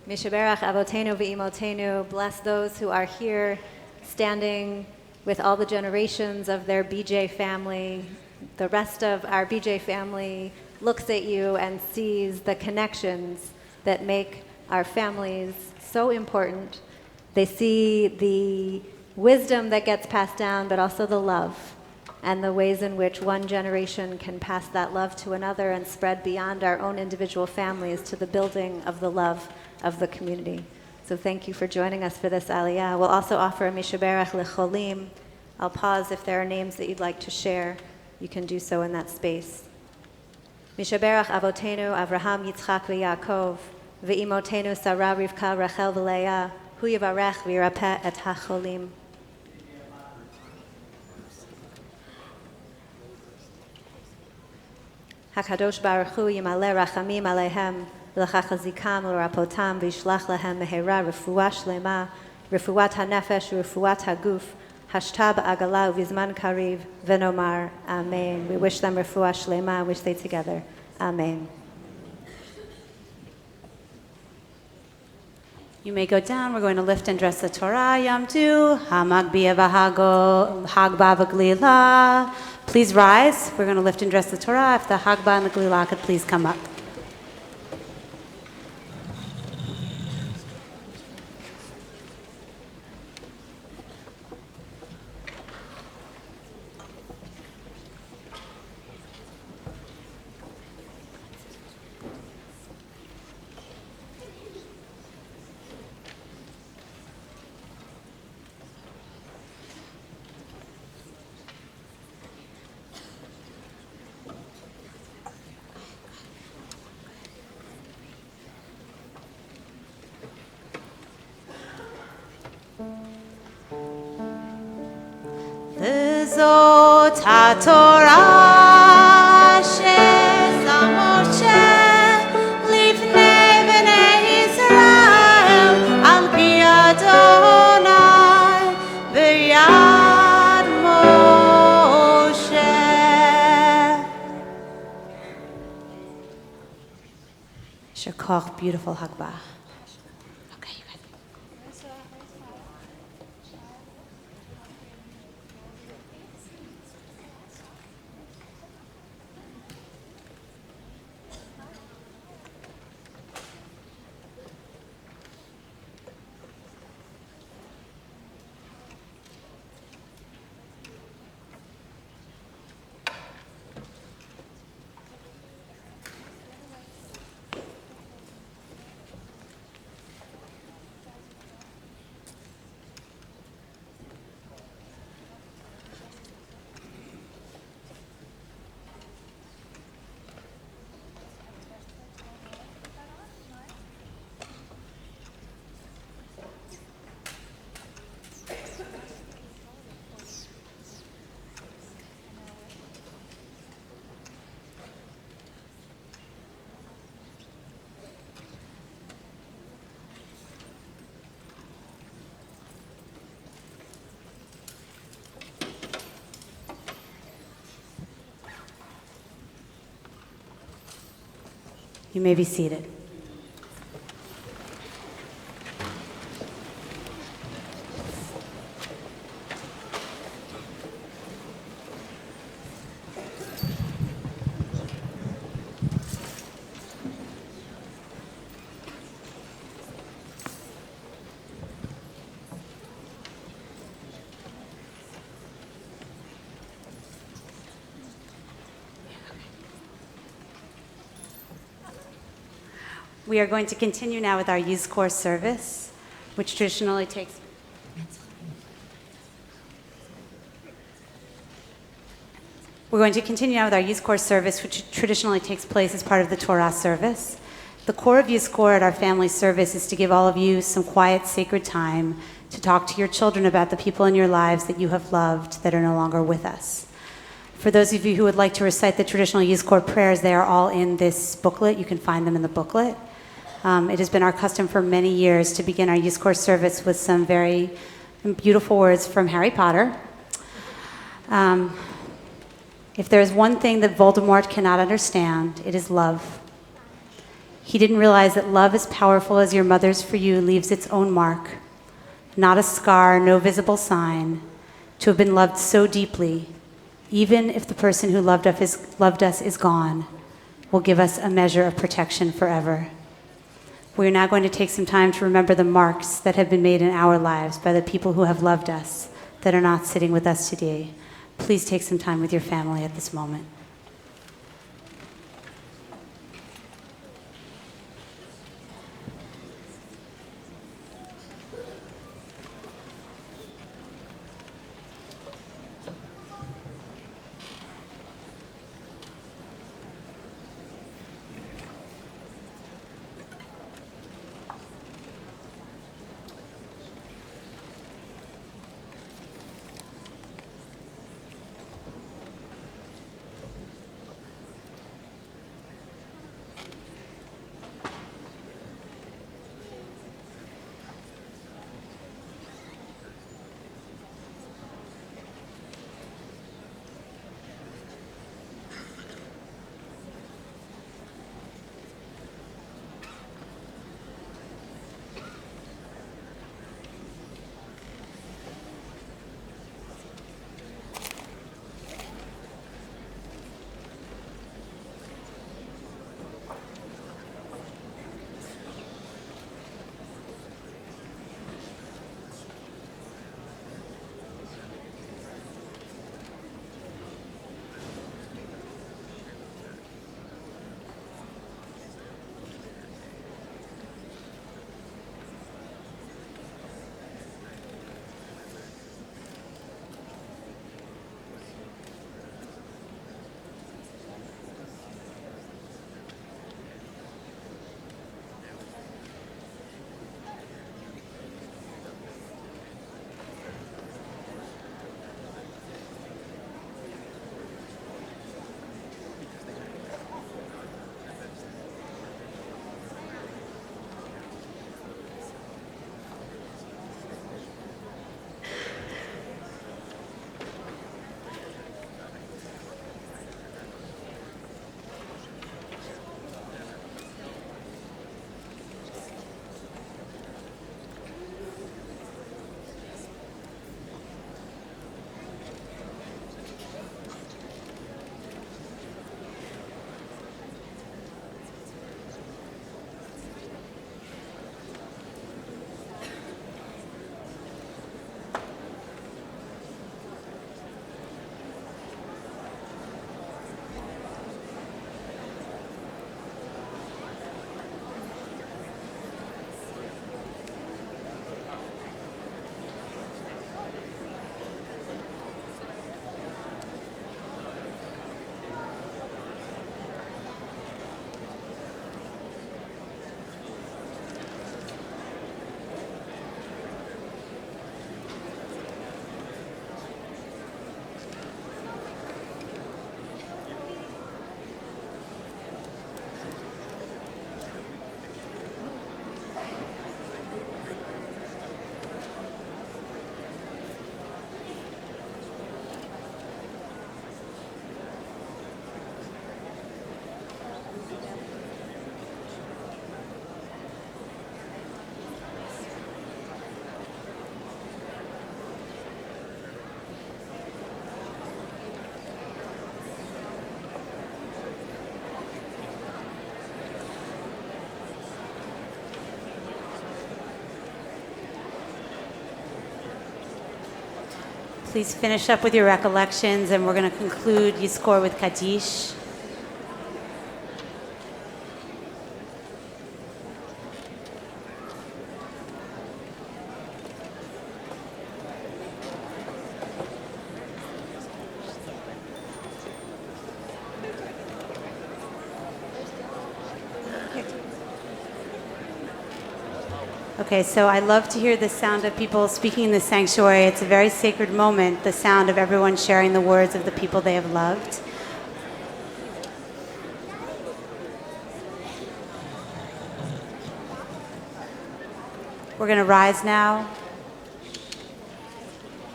Mishaberach Avotenu V'imotenu, bless those who are here standing with all the generations of their BJ family. The rest of our BJ family looks at you and sees the connections that make our families so important. They see the wisdom that gets passed down, but also the love and the ways in which one generation can pass that love to another and spread beyond our own individual families to the building of the love of the community. So thank you for joining us for this Aliyah. We'll also offer a Mishaberach Lecholim. I'll pause if there are names that you'd like to share. You can do so in that space. Mishaberach Avotenu Avraham Yitzchak v'Yaakov v'imotenu Sarah Rivka Rachel v'Leah hu yivarech v'yirapeh et hacholim. HaKadosh Baruch Hu Yimaleh Rachamim Alehem V'Lachachazikam L'Rapotam V'Yishlach Lehem Mehera Refuah Shlema Refuat HaNefesh Refuat HaGuf Hashta B'Agala V'Zman Kariv V'Nomar Amen. We wish them Refuah Shlema. We stay together. Amen. You may go down. We're going to lift and dress the Torah. Yamdu, Hamagbiya Hagba V'Glila. Please rise. We're going to lift and dress the Torah. If the Hagba and the Glila could please come up. Zot HaTorah Shezah Moshe Lifnei Bnei Yisrael Al Pi Adonai B'Yad Moshe. יישר כוח, beautiful Hagbah. You may be seated. We are going to continue now with our Yizkor service, which traditionally takes... We're going to continue now with our Yizkor service, which traditionally takes place as part of the Torah service. The core of Yizkor at our family service is to give all of you some quiet, sacred time to talk to your children about the people in your lives that you have loved that are no longer with us. For those of you who would like to recite the traditional Yizkor prayers, they are all in this booklet. You can find them in the booklet. It has been our custom for many years to begin our Yizkor service with some very beautiful words from Harry Potter. If there is one thing that Voldemort cannot understand, it is love. He didn't realize that love as powerful as your mother's for you leaves its own mark, not a scar, no visible sign, to have been loved so deeply, even if the person who loved us is gone, will give us a measure of protection forever. We are now going to take some time to remember the marks that have been made in our lives by the people who have loved us that are not sitting with us today. Please take some time with your family at this moment. please finish up with your recollections, and we're going to conclude Yizkor with Kaddish. Okay, so I love to hear the sound of people speaking in the sanctuary. It's a very sacred moment, the sound of everyone sharing the words of the people they have loved. We're going to rise now.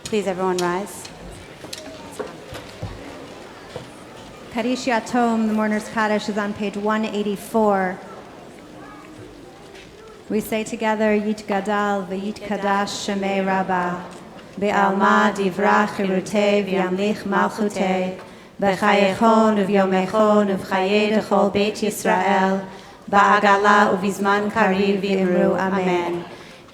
Please, everyone, rise. Kaddish Yatom, the Mourner's Kaddish, is on page 184. We say together, Yit Gadal v'Yit Kadash Shemei Rabbah, Be'alma Divrach Chirutei v'Yamlich Malchutei, B'chayechon uv'yomechon uv'chayei dechol Beit Yisrael, Ba'agala uv'izman kariv v'imru Amen.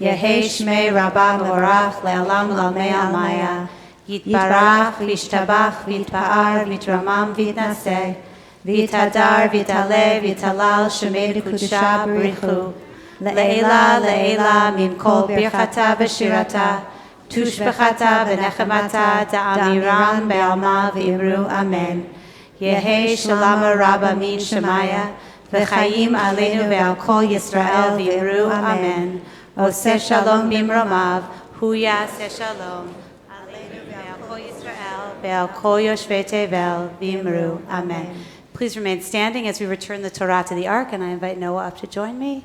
Yehei Shmei Rabbah Mevorach le'alam l'almei almaya, Yitbarach v'yishtabach v'yitpa'ar v'yitramam v'yitnaseh, v'yitadar v'yitaleh v'yitalal Shemei D'Kudusha B'richu, Le'ela, Le'ela, min kol birchata v'shirata, tushbechata v'nechemata, da'amiran be'alma v'imru Amen. Yehei shalama rabba min shemaya, v'chayim aleinu ve'al kol Yisrael v'imru Amen. Oseh shalom bimromav, hu yaseh shalom, aleinu ve'al kol Yisrael, ve'al kol yoshvei tevel v'imru Amen. Please remain standing as we return the Torah to the Ark, and I invite Noah up to join me.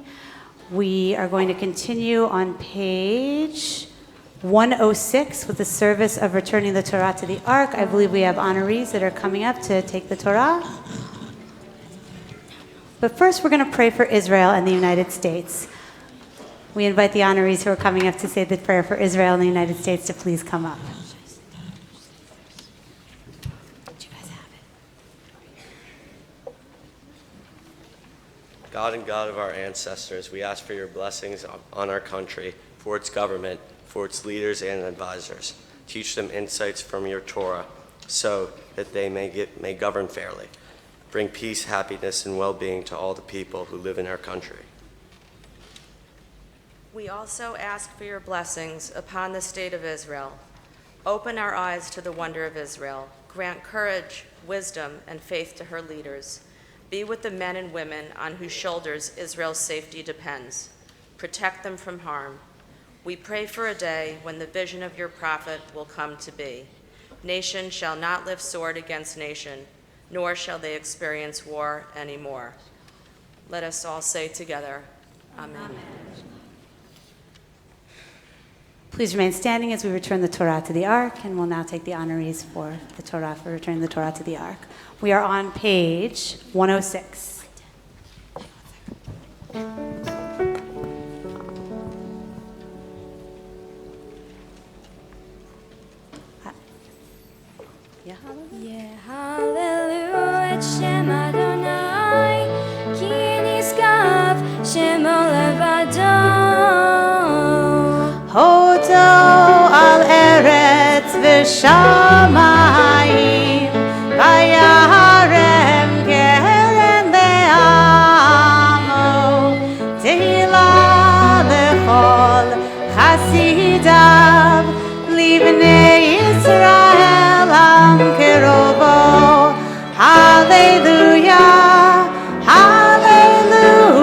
We are going to continue on page 106 with the service of returning the Torah to the Ark. I believe we have honorees that are coming up to take the Torah. But first, we're going to pray for Israel and the United States. We invite the honorees who are coming up to say the prayer for Israel and the United States to please come up. God and God of our ancestors, we ask for your blessings on our country, for its government, for its leaders and advisors. Teach them insights from your Torah so that they may govern fairly. Bring peace, happiness, and well-being to all the people who live in our country. We also ask for your blessings upon the state of Israel. Open our eyes to the wonder of Israel. Grant courage, wisdom, and faith to her leaders. Be with the men and women on whose shoulders Israel's safety depends. Protect them from harm. We pray for a day when the vision of your prophet will come to be. Nation shall not lift sword against nation, nor shall they experience war anymore. Let us all say together, Amen. Please remain standing as we return the Torah to the Ark, and we'll now take the honorees for the Torah, for returning the Torah to the Ark. We are on page 106. Hallelujah, Shem Adonai, ki niskav Shemo levado. Hodo al eretz v'shamayim, vayarem keren le'amo, tehila lechol chasidav, libnei Yisrael am kerovo. Hallelujah, hallelujah.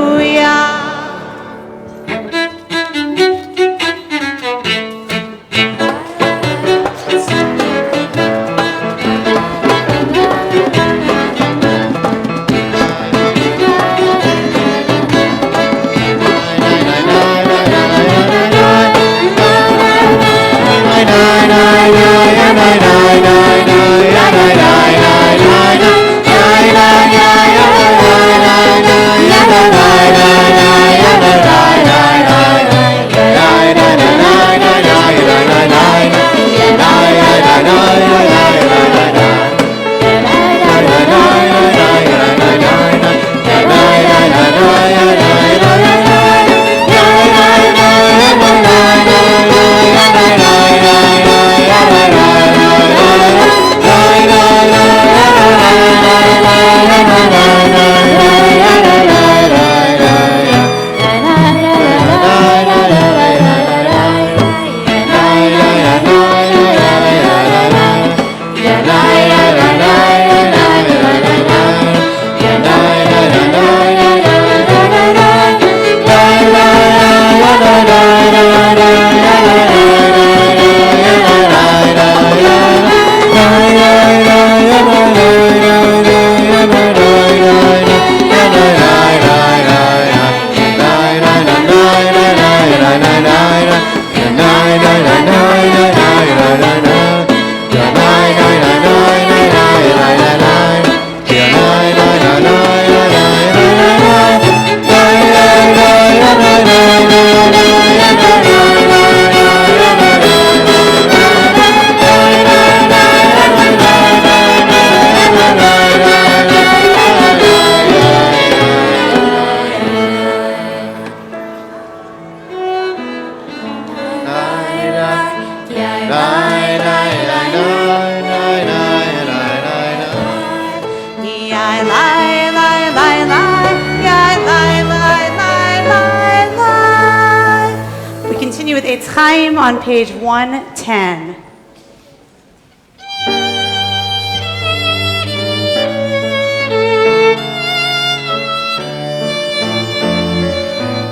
It's Chaim on page 110.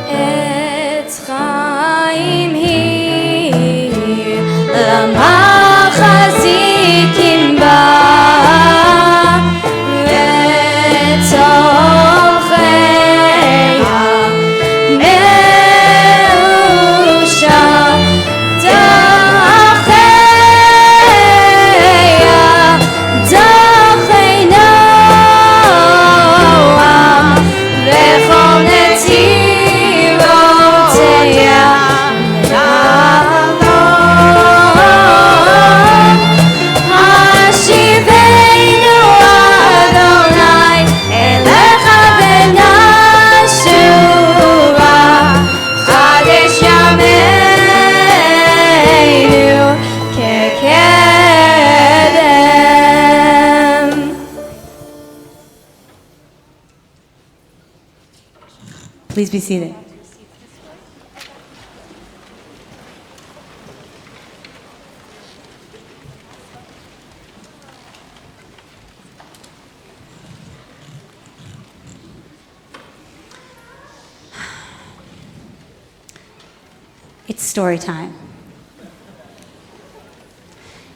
It's Chaim here, Lamachazikim ba, Vetzolcheya, Meusha, Please be seated. It's story time.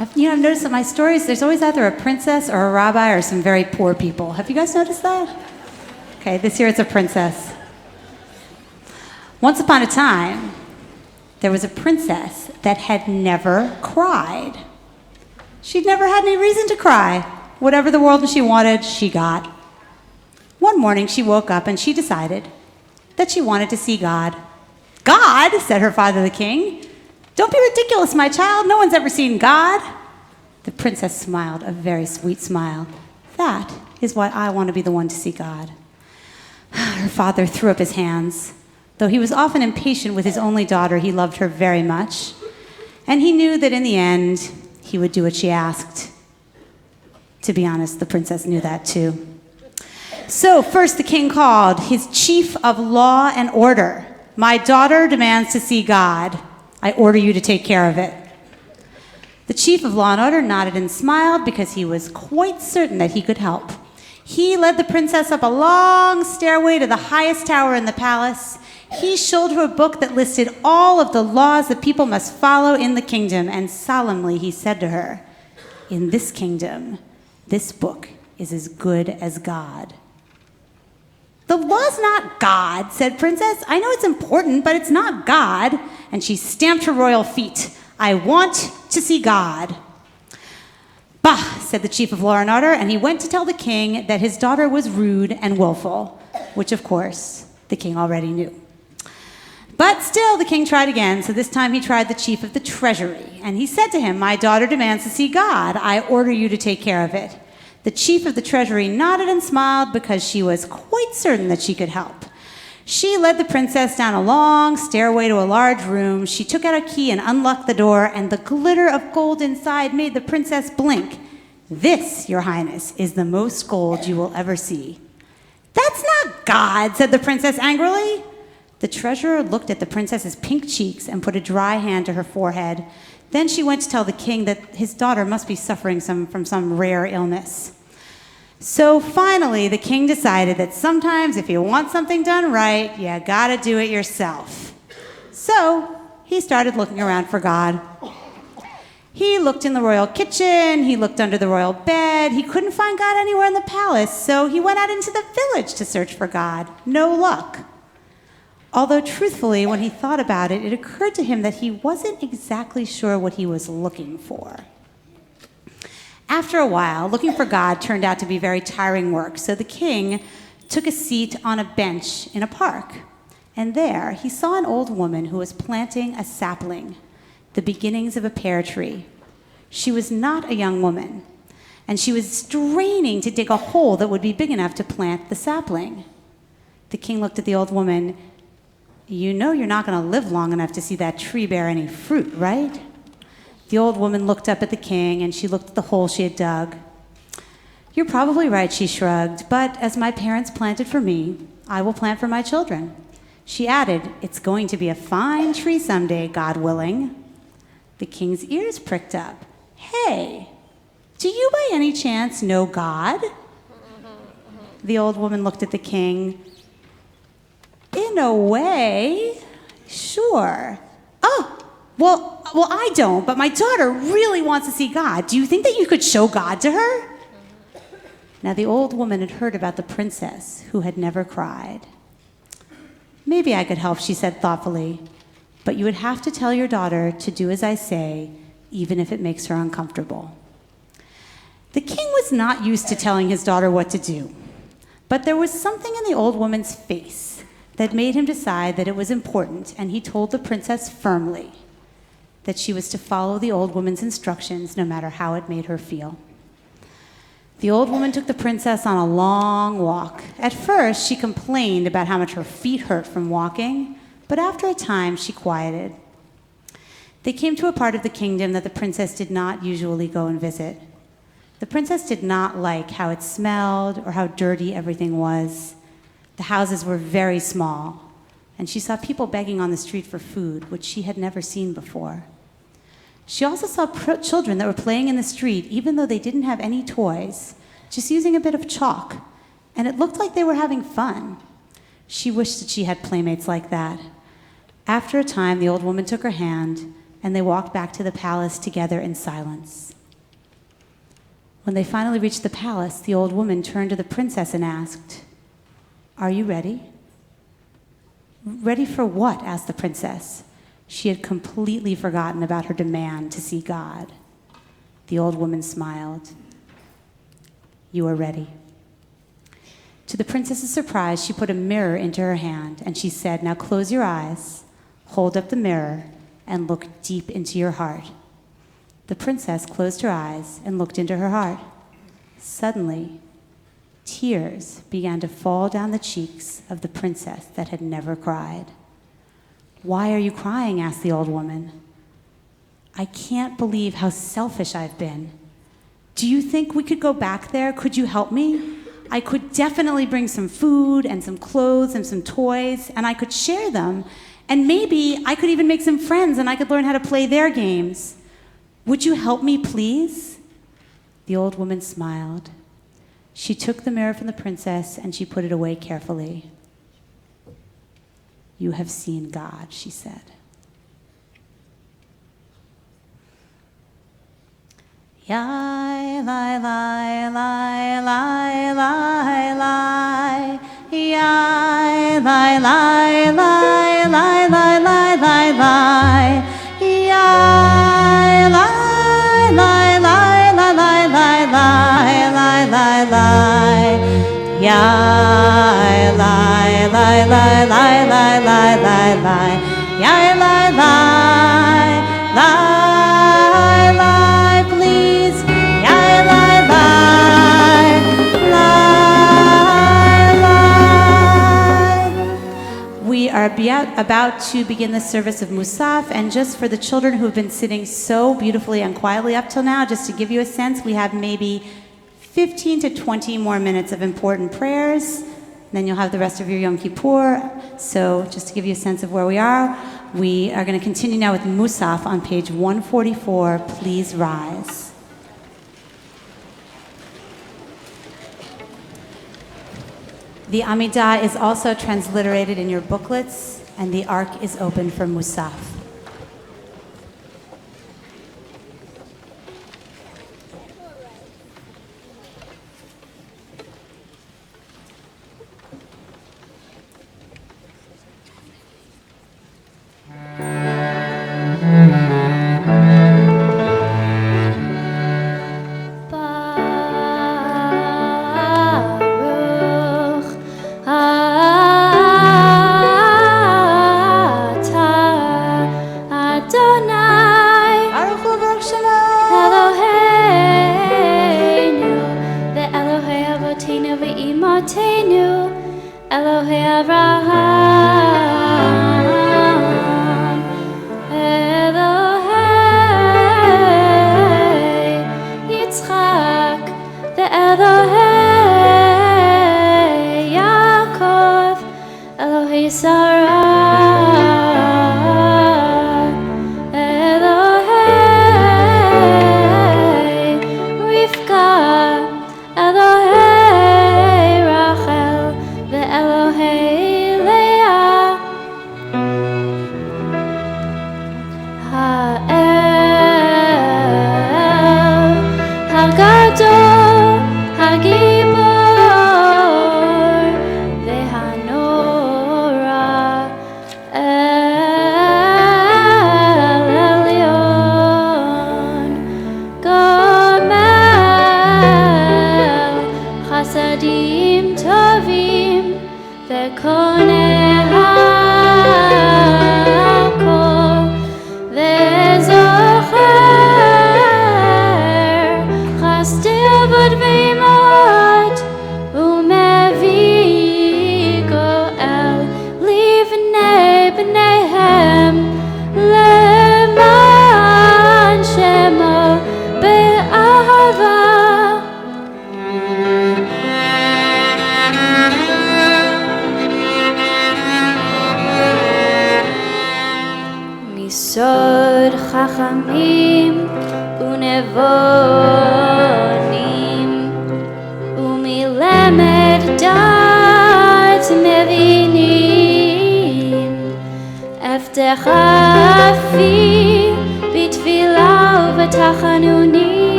I've noticed that my stories, there's always either a princess or a rabbi or some very poor people. Have you guys noticed that? Okay, this year it's a princess. Once upon a time, there was a princess that had never cried. She'd never had any reason to cry. Whatever the world she wanted, she got. One morning, she woke up and she decided that she wanted to see God. God, said her father the king. Don't be ridiculous, my child. No one's ever seen God. The princess smiled, a very sweet smile. That is why I want to be the one to see God. Her father threw up his hands. Though he was often impatient with his only daughter, he loved her very much. And he knew that in the end, he would do what she asked. To be honest, the princess knew that too. So first the king called his chief of law and order. My daughter demands to see God. I order you to take care of it. The chief of law and order nodded and smiled because he was quite certain that he could help. He led the princess up a long stairway to the highest tower in the palace. He showed her a book that listed all of the laws that people must follow in the kingdom, and solemnly he said to her, in this kingdom, this book is as good as God. The law's not God, said Princess. I know it's important, but it's not God. And she stamped her royal feet. I want to see God. Bah, said the chief of law and order, and he went to tell the king that his daughter was rude and willful, which of course the king already knew. But still, the king tried again, so this time he tried the chief of the treasury. And he said to him, my daughter demands to see God. I order you to take care of it. The chief of the treasury nodded and smiled because she was quite certain that she could help. She led the princess down a long stairway to a large room. She took out a key and unlocked the door, and the glitter of gold inside made the princess blink. This, your highness, is the most gold you will ever see. That's not God, said the princess angrily. The treasurer looked at the princess's pink cheeks and put a dry hand to her forehead. Then she went to tell the king that his daughter must be suffering from some rare illness. So finally, the king decided that sometimes if you want something done right, you gotta do it yourself. So he started looking around for God. He looked in the royal kitchen, he looked under the royal bed, he couldn't find God anywhere in the palace, so he went out into the village to search for God. No luck. Although truthfully, when he thought about it, it occurred to him that he wasn't exactly sure what he was looking for. After a while, looking for God turned out to be very tiring work, so the king took a seat on a bench in a park. And there, he saw an old woman who was planting a sapling, the beginnings of a pear tree. She was not a young woman, and she was straining to dig a hole that would be big enough to plant the sapling. The king looked at the old woman. You know you're not going to live long enough to see that tree bear any fruit, right? The old woman looked up at the king, and she looked at the hole she had dug. You're probably right, she shrugged, but as my parents planted for me, I will plant for my children. She added, it's going to be a fine tree someday, God willing. The king's ears pricked up. Hey, do you by any chance know God? The old woman looked at the king. In a way, sure. Oh, well, I don't, but my daughter really wants to see God. Do you think that you could show God to her? Now, the old woman had heard about the princess who had never cried. Maybe I could help, she said thoughtfully, but you would have to tell your daughter to do as I say, even if it makes her uncomfortable. The king was not used to telling his daughter what to do, but there was something in the old woman's face that made him decide that it was important, and he told the princess firmly that she was to follow the old woman's instructions no matter how it made her feel. The old woman took the princess on a long walk. At first, she complained about how much her feet hurt from walking, but after a time, she quieted. They came to a part of the kingdom that the princess did not usually go and visit. The princess did not like how it smelled or how dirty everything was. The houses were very small, and she saw people begging on the street for food, which she had never seen before. She also saw children that were playing in the street, even though they didn't have any toys, just using a bit of chalk, and it looked like they were having fun. She wished that she had playmates like that. After a time, the old woman took her hand, and they walked back to the palace together in silence. When they finally reached the palace, the old woman turned to the princess and asked, "Are you ready?" "Ready for what?" asked the princess. She had completely forgotten about her demand to see God. The old woman smiled. "You are ready." To the princess's surprise, she put a mirror into her hand, and she said, "Now close your eyes, hold up the mirror, and look deep into your heart." The princess closed her eyes and looked into her heart. Suddenly, tears began to fall down the cheeks of the princess that had never cried. "Why are you crying?" asked the old woman. "I can't believe how selfish I've been. Do you think we could go back there? Could you help me? I could definitely bring some food and some clothes and some toys, and I could share them, and maybe I could even make some friends and I could learn how to play their games. Would you help me, please?" The old woman smiled. She took the mirror from the princess and she put it away carefully. "You have seen God," she said. Yai, lai, lai, lai, lai, lai, lai. Yai, lai, lai, lai, lai, lai, lai, lai, lai. Yai, lai, lai, lai, lai, lai, lai, lai, lai, lai, lai. Yai, lai, lai, lai, lai, lai, lai, lai, lai. Yai, lai, lai, lai, lai, please. Yai, lai, lai, lai, lai. We are about to begin the service of Musaf, and just for the children who have been sitting so beautifully and quietly up till now, just to give you a sense, we have maybe 15 to 20 more minutes of important prayers. Then you'll have the rest of your Yom Kippur. So just to give you a sense of where we are, We are going to continue now with Musaf on page 144. Please rise. The Amidah is also transliterated in your booklets, and the ark is open for Musaf.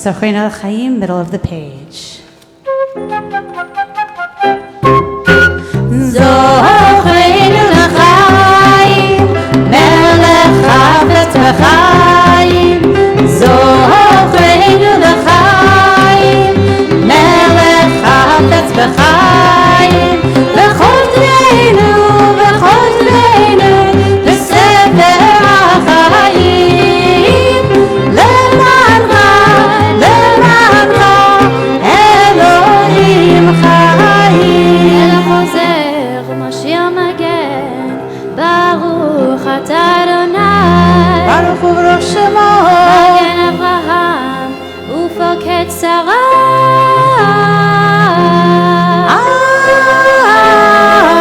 Zochrenu l'chaim, middle of the page. Zochrenu l'chaim, melech chafetz b'chaim. Zochrenu l'chaim, melech chafetz b'chaim. V'chodrenu, v'chodrenu, b'sefer ha'chaim. Le'mancha, le'mancha, Elohim chaim. El chozer, Moshiach Magen, Baruch atah Adonai. Baruch hu v'rosh shemo. Magen Avraham, ופוקד שרה.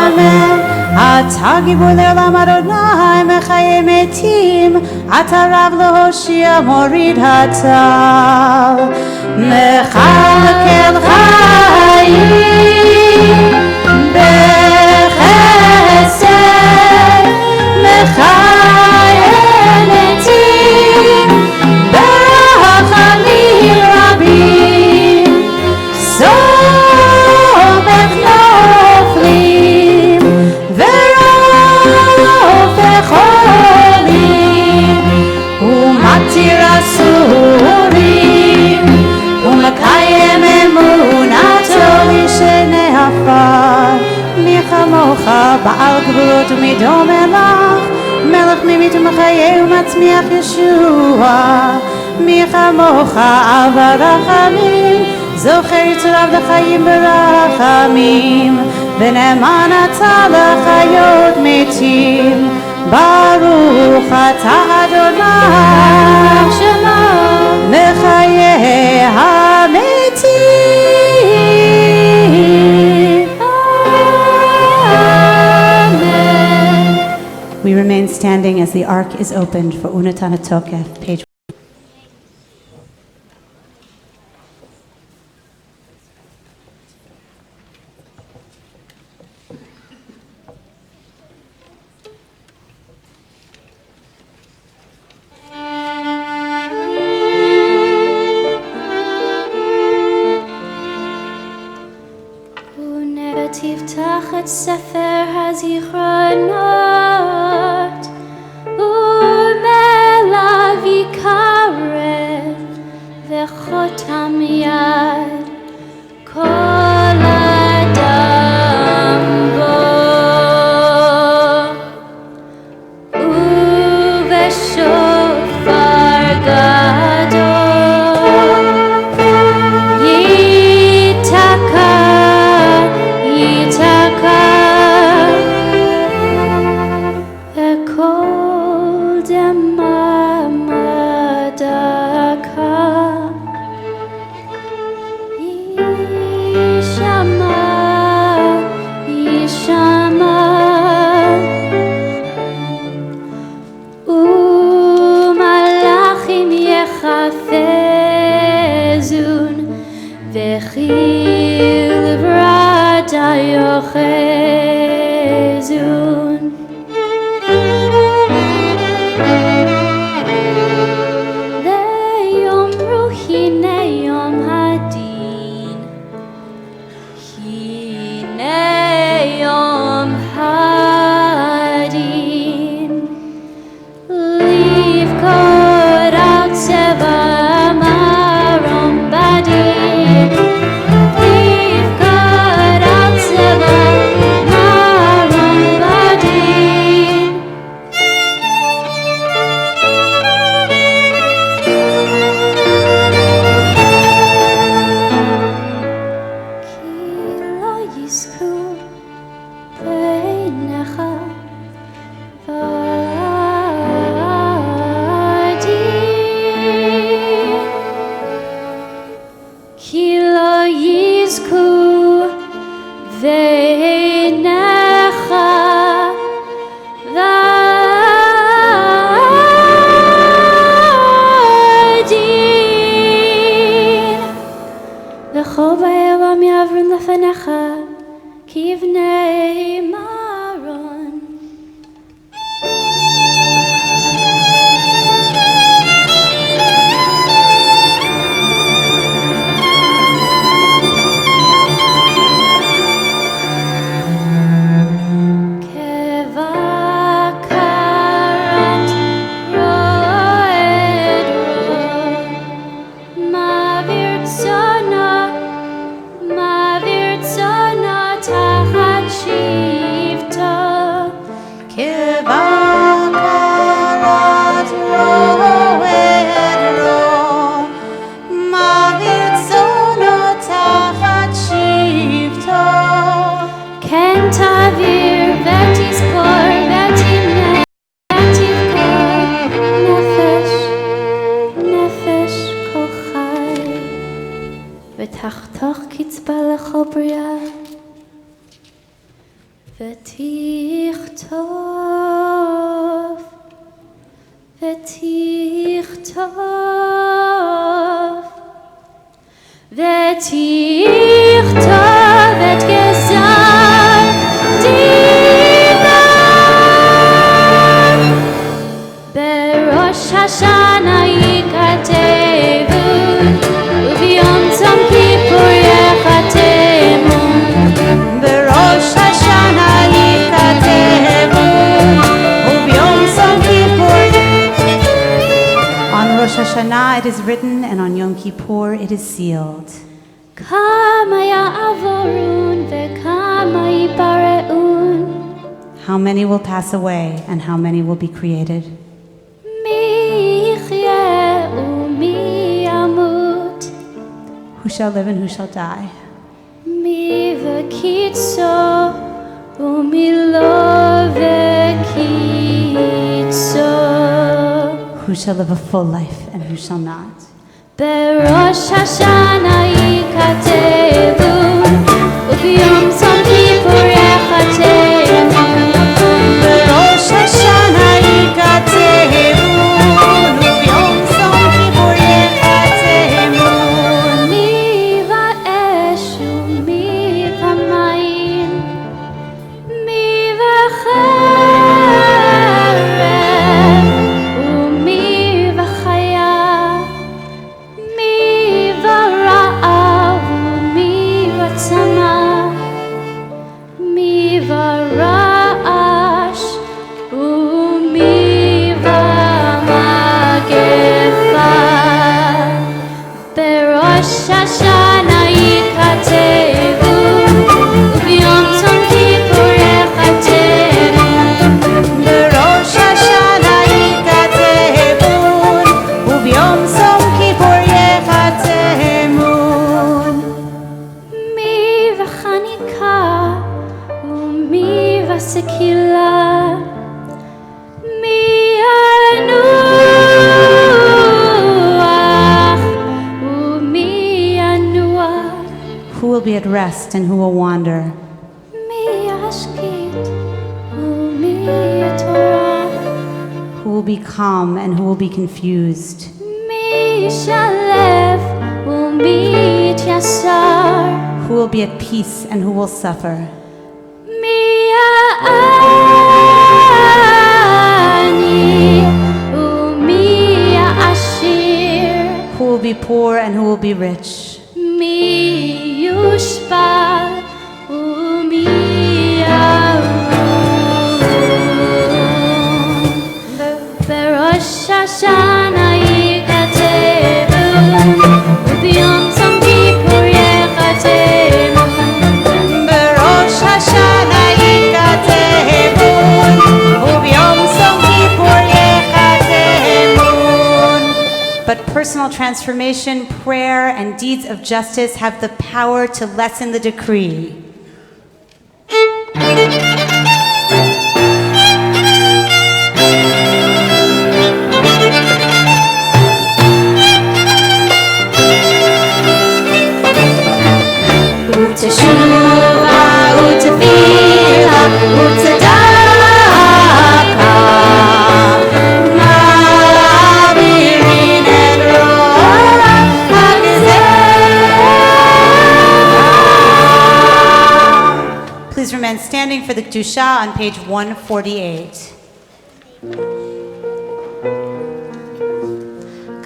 אמן. אתה גיבור לעולם אדוני, מחיי מתים, אתה רב להושיע מוריד הצער, מכלכל חיים בחסד, מחיי מתים ברחמים רבים, סומך נופלים ורופא חולים, ומתיר אסורים, ומקיים אמונתו לשני עפר. מי כמוך בעל גבורות ומידו מלך, מלך ממית ומחיה ומצמיח ישוע. מי כמוך אב הרחמים, זוכר יצוריו לחיים ברחמים, ונאמן אתה לחיות מתים. ברוך אתה אדוני שלום לחיי המתים. Amen. We remain standing as the ark is opened for Unatan HaTokef, page. תפתח את ספר הזיכרונות ומלאו יקרב וחותם יד כל אדם בו ובשופר גדול ייתקע וכל דממה דקה יישמע ומלאכים יחפזון וחיל ברדה יוחזון. ויאמרו הנה יום הדין, הנה יום הדין, לבכות על צבא מרום בדין, לבכות על צבא מרום בדין. כי לא יזכו בעיניך בדין, כי לא יזכו בעיניך בדין. וכל באי עולם יעברון לפניך כבני מרון. כבקרת רועד רוע, מעביר צאנו תחת שבטו. כבקרת רועד רוע, מעביר צאנו תחת שבטו. כן תעביר ותזכור ותמנה ותבכור נפש כל חי, ותחתוך קצבה לכל בריאה, ותכתוב את גזר דינם. בראש השנה ייכתבו וביום צום כיפור ייחתמו. בראש השנה ייכתבו וביום צום כיפור. On Rosh Hashanah it is written, and on Yom Kippur it is sealed. כמה יעבורון וכמה ייבראון. How many will pass away and how many will be created? מי יחיה ומי ימות. who shall live and who shall die. Mi v'kitso umi lo v'kitso. Who shall live a full life and who shall not. Berosh Hashanah yikatevu u'biyom Yom Kippur yechatevu. Berosh Hashanah yikatevu u'biyom Yom Kippur yechatevu. Mi va'esh u'mi v'mayim mi v'cherev u'mi v'chaya mi v'ra'av u'mi v'tzama mi v'ra'ash u'mi v'magefa. Berosh Hashanah yikatevu u'biyom Yom Kippur yechatevu. Berosh Hashanah yikatevu u'biyom Yom Kippur yechatevu. Mi v'chanika u'mi v'sekila mi anuach u'mi anuach Who will be at rest and who will wander. mi ashkit u'mi Torah Who will be calm and who will be confused. mi shalev u'mi tyasar Who will be at peace and who will suffer. mi ani u'mi ashir Who will be poor and who will be rich. mi yushbal u'mi yarun. Berosh Hashanah yikatevu u'biyom Yom Kippur yechatevu. Berosh Hashanah yikatevu u'biyom Yom Kippur yechatevu. But personal transformation, prayer, and deeds of justice have the power to lessen the decree. U'teshuva u'tefila u'tzedakah ma'avirin et ro'ah ha'gzerah. Please remain standing for the Kedusha on page 148.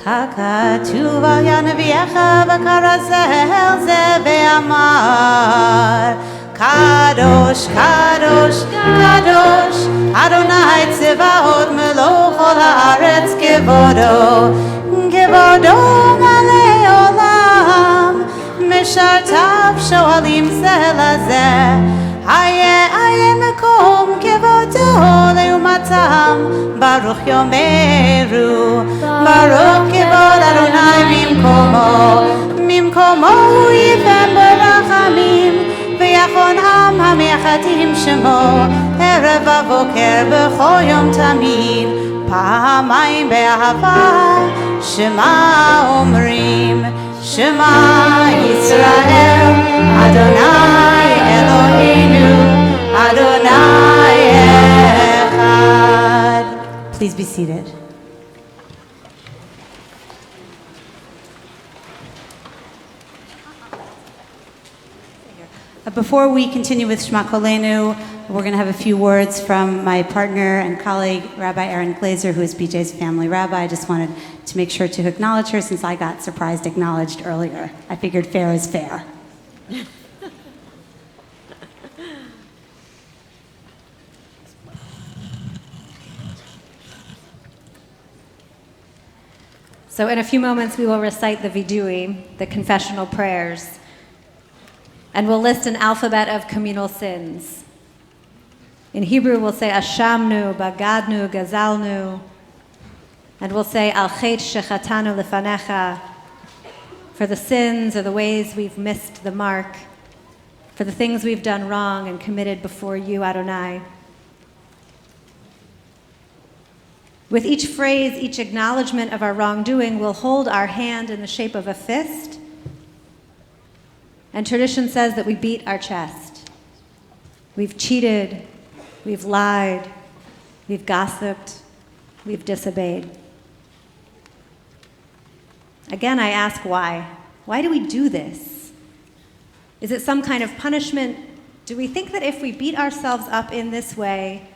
ככתוב על ינביאך וכרזל זה ואמר קדוש קדוש קדוש אדוני צבאות מלוא כל הארץ כבודו כבודו מלא עולם משרתיו שואלים זה לזה איה מקום כבודו לעומתם ברוך יאמרו ברוך כבוד אדוני ממקומו הוא יפן ברחמים ויחון עם המייחדים שמו ערב ובוקר בכל יום תמיד פעמיים באהבה שמה אומרים שמה ישראל אדוני אלוהינו אדוני אחד. Please be seated. Before we continue with Shema Kolenu, we're going to have a few words from my partner and colleague, Rabbi Aaron Glazer, who is BJ's family rabbi. I just wanted to make sure to acknowledge her since I got surprised acknowledged earlier. I figured fair is fair. So in a few moments, we will recite the vidui, the confessional prayers, and we'll list an alphabet of communal sins. In Hebrew, we'll say Ashamnu, Bagadnu, Gazalnu, and we'll say Al Chet Shechatanu Lefanecha. for the sins or the ways we've missed the mark, for the things we've done wrong and committed before you, Adonai. With each phrase, each acknowledgement of our wrongdoing, we'll hold our hand in the shape of a fist, and tradition says that we beat our chest. We've cheated, we've lied, we've gossiped, we've disobeyed. Again, I ask why. Why do we do this? Is it some kind of punishment? Do we think that if we beat ourselves up in this way,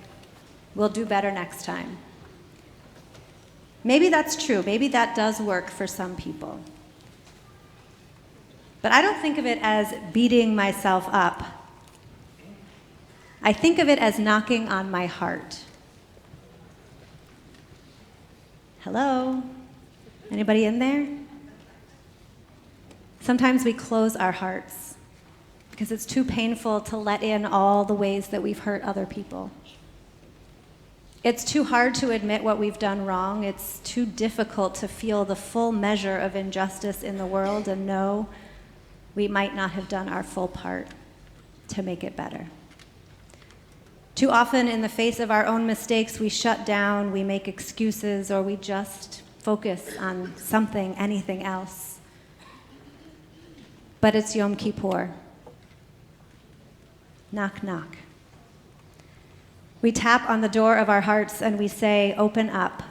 we'll do better next time? Maybe that's true. Maybe that does work for some people. But I don't think of it as beating myself up. I think of it as knocking on my heart. Hello? Anybody in there? Sometimes we close our hearts because it's too painful to let in all the ways that we've hurt other people. It's too hard to admit what we've done wrong. It's too difficult to feel the full measure of injustice in the world and know we might not have done our full part to make it better. Too often, in the face of our own mistakes, we shut down, we make excuses, or we just focus on something, anything else. But it's Yom Kippur. Knock, knock. We tap on the door of our hearts and we say, open up.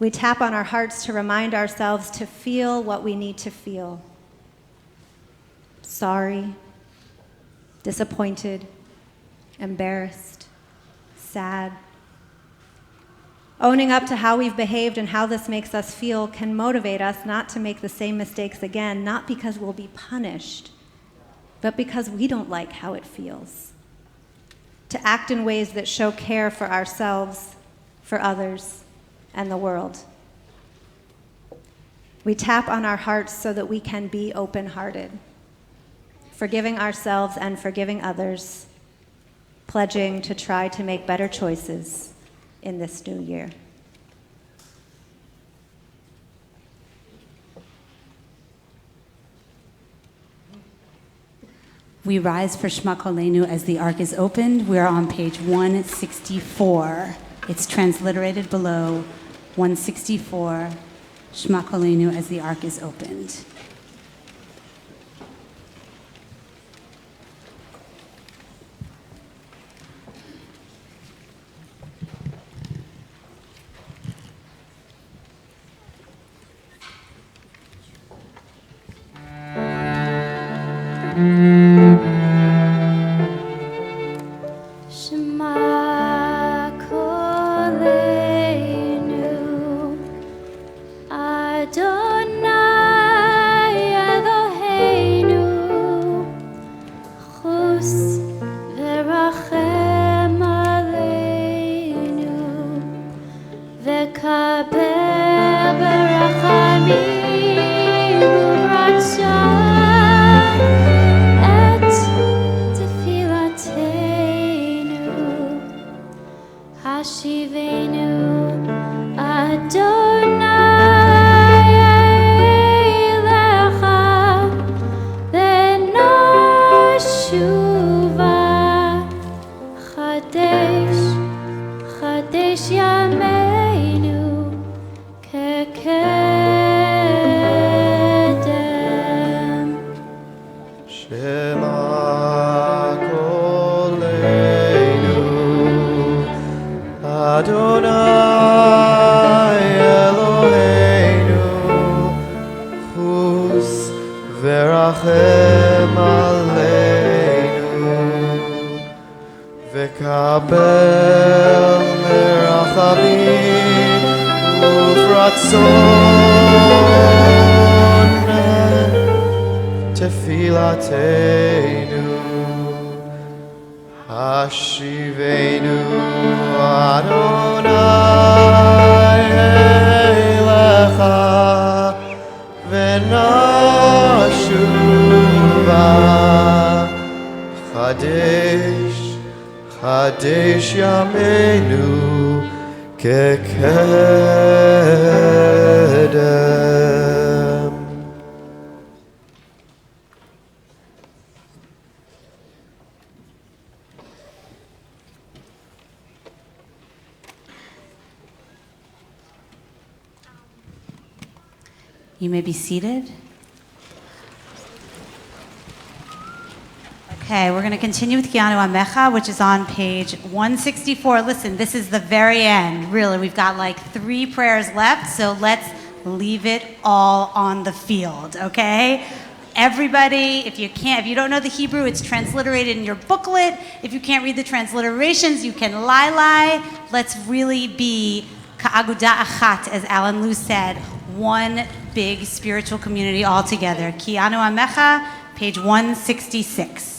We tap on our hearts to remind ourselves to feel what we need to feel. Sorry, disappointed, embarrassed, sad. Owning up to how we've behaved and how this makes us feel can motivate us not to make the same mistakes again, not because we'll be punished, but because we don't like how it feels. To act in ways that show care for ourselves, for others, and the world. We tap on our hearts so that we can be open-hearted, forgiving ourselves and forgiving others, pledging to try to make better choices in this new year. We rise for Shema Kolenu as the ark is opened. We are on page 164. It's transliterated below 164. Shema Kolenu as the ark is opened. Shema Kolenu, Adonai Eloheinu, Chus v'rachem aleinu, v'kaber berachamim u'ratzon et tefilateinu, Hashivenu Adonai elecha v'noshuva Chadesh, Chadesh yameinu kekedem. Shema Kolenu, Adonai Eloheinu, Chus v'rachem aleinu, v'kabel merachamim uvratzon tefilateinu. Hashivenu Adonai elecha v'noshuva Chadesh, Chadesh yameinu kekedem. You may be seated. Okay, we're going to continue with Kianu Amecha, which is on page 164. Listen, this is the very end. Really, we've got like 3 prayers left, so let's leave it all on the field, okay? Everybody, if you don't know the Hebrew, it's transliterated in your booklet. If you can't read the transliterations, you can lie. Let's really be ka'aguda achat, as Alan Lu said, one big spiritual community all together. Kianu Amecha, page 166.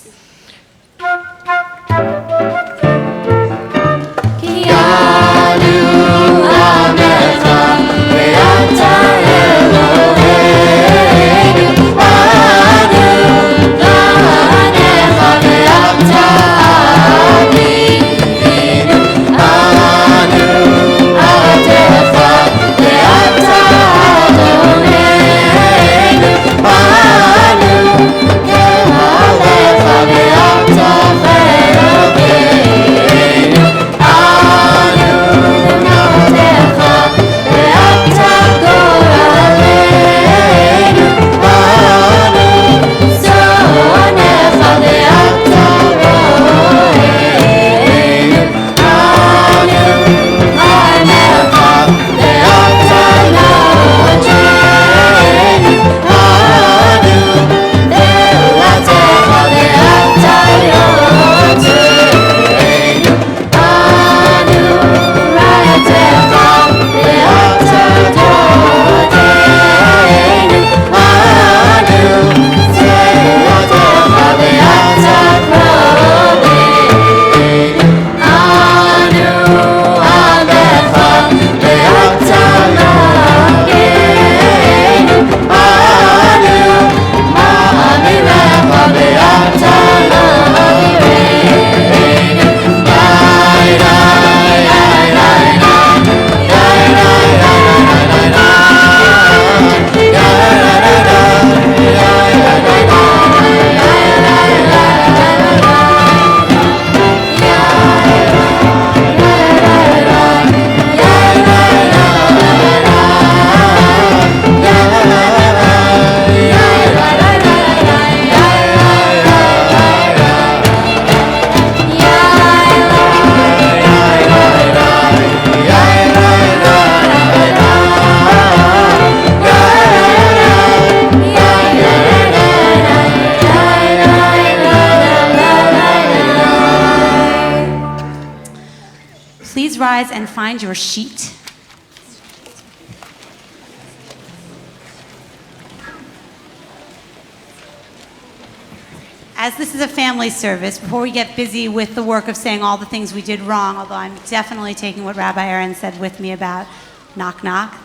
Rise and find your sheet. As this is a family service, before we get busy with the work of saying all the things we did wrong, although I'm definitely taking what Rabbi Aaron said with me about knock knock,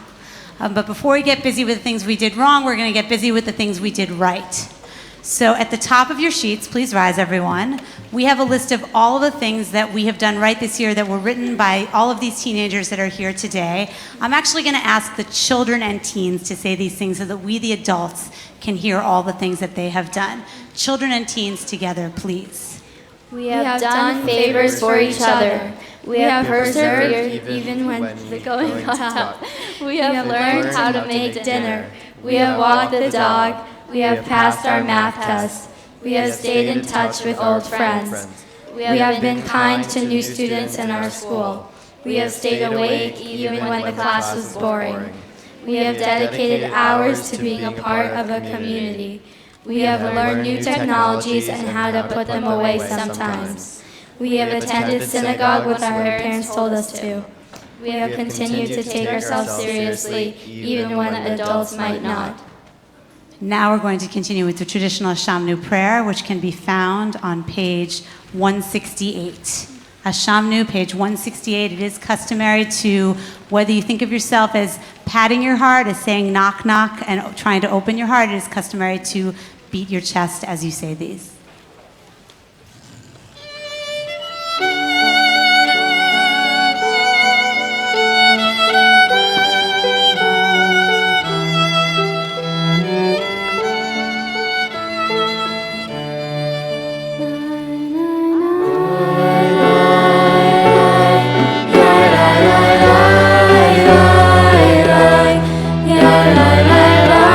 but before we get busy with the things we did wrong, we're going to get busy with the things we did right. So at the top of your sheets, please rise everyone, we have a list of all of the things that we have done right this year that were written by all of these teenagers that are here today. I'm actually going to ask the children and teens to say these things so that we, the adults, can hear all the things that they have done. Children and teens together, please. We have done favors for each other. We have persevered even when the going got tough. We have learned how to make dinner. We have walked the dog. We have passed our math tests. We have stayed in touch with old friends. We have been kind to new students in our school. We have stayed awake even when the class was boring. We have dedicated hours to being a part of a community. We have learned new technologies and how to put them away sometimes. We have attended synagogue when our parents told us to. We have continued to take ourselves seriously even when adults might not. Now we're going to continue with the traditional Hashamnu prayer, which can be found on page 168. Hashamnu, page 168. It is customary to, whether you think of yourself as patting your heart, as saying knock knock, and trying to open your heart, it is customary to beat your chest as you say these. La la la la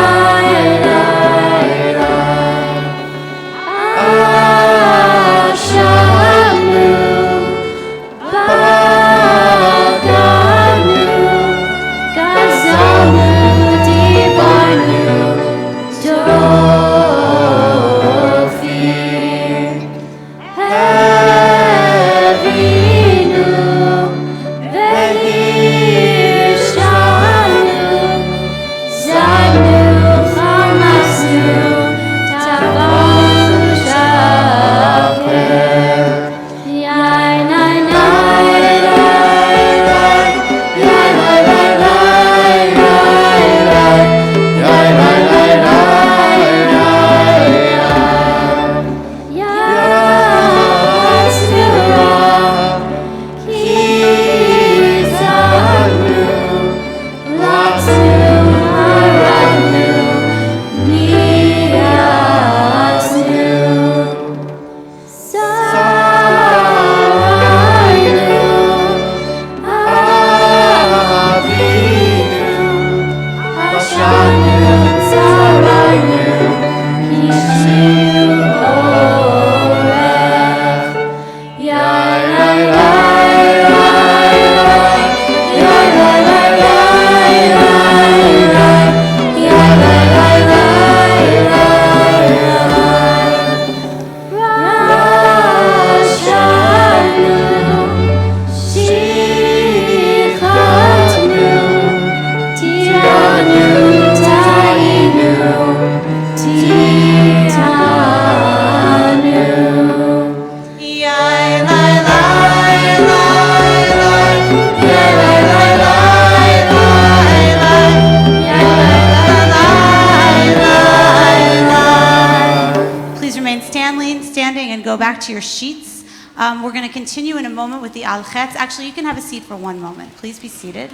back to your sheets. We're going to continue in a moment with the Al Chetz. Actually, you can have a seat for one moment. Please be seated.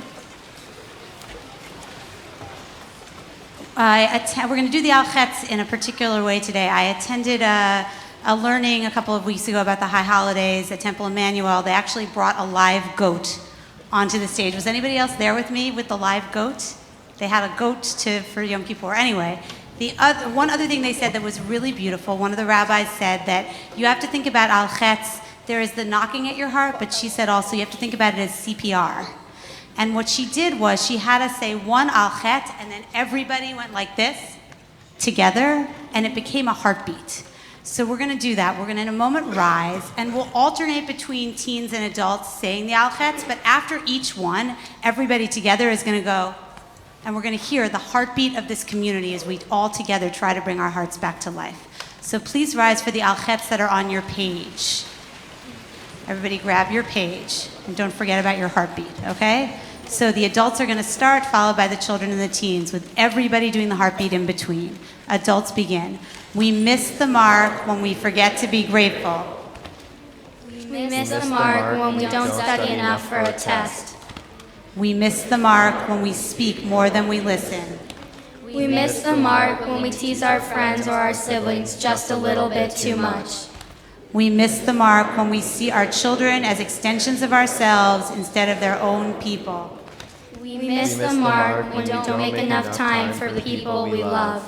We're going to do the Al Chetz in a particular way today. I attended a learning a couple of weeks ago about the high holidays at Temple Emmanuel. They actually brought a live goat onto the stage. Was anybody else there with me with the live goat? They had a goat for Yom Kippur. Anyway, one other thing they said that was really beautiful, one of the rabbis said that you have to think about Al Chetz. There is the knocking at your heart, but she said also you have to think about it as CPR. And what she did was she had us say one Al Chetz, and then everybody went like this together, and it became a heartbeat. So we're going to do that. We're going to, in a moment, rise, and we'll alternate between teens and adults saying the Al Chetz, but after each one, everybody together is going to go, and we're going to hear the heartbeat of this community as we all together try to bring our hearts back to life. So please rise for the Al Chetz that are on your page. Everybody grab your page, and don't forget about your heartbeat, okay? So the adults are going to start, followed by the children and the teens, with everybody doing the heartbeat in between. Adults begin. We miss the mark when we forget to be grateful. We miss the mark when we don't study enough for a test. We miss the mark when we speak more than we listen. We miss the mark when we tease our friends or our siblings just a little bit too much. We miss the mark when we see our children as extensions of ourselves instead of their own people. We miss the mark when we don't make enough time for the people we love.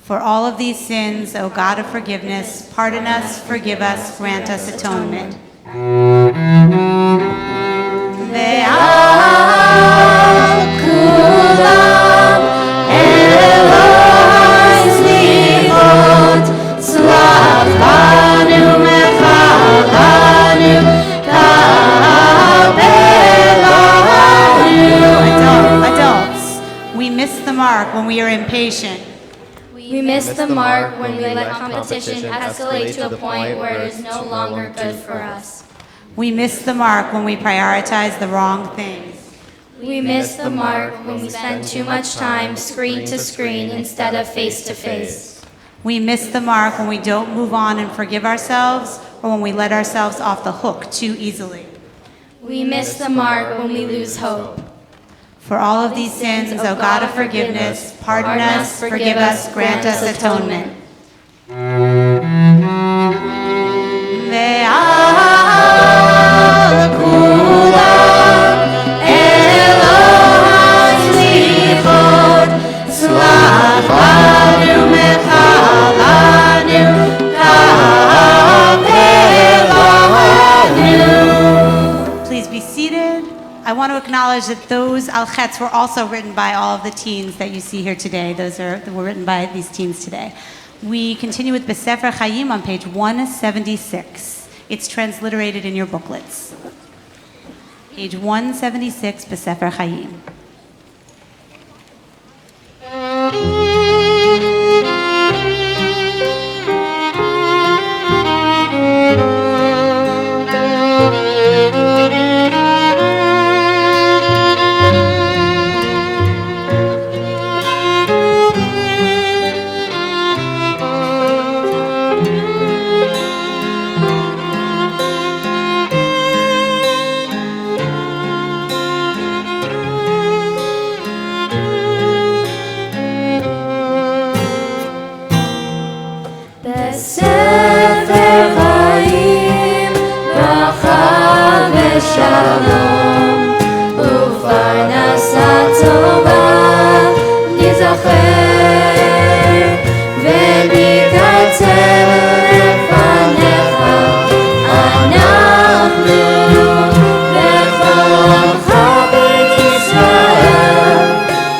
For all of these sins, O God of forgiveness, pardon us, forgive us, grant us atonement. Adults, we miss the mark when we are impatient. We miss the mark when we let competition escalate to a point where it is no longer good for us. We miss the mark when we prioritize the wrong things. We miss the mark when we spend too much time screen to screen instead of face to face. We miss the mark when we don't move on and forgive ourselves, or when we let ourselves off the hook too easily. We miss the mark when we lose hope. For all of these sins, O God of forgiveness, pardon us, forgive us, grant us atonement. Please be seated. I want to acknowledge that those Al Chetz were also written by all of the teens that you see here today. Those were written by these teens today. We continue with Besefer Chaim on page 176. It's transliterated in your booklets. Page 176, Besefer Chaim. Shalom, ופרנסה טובה ניזכר, ונתעצם לפניך אנחנו, וכל בית ישראל,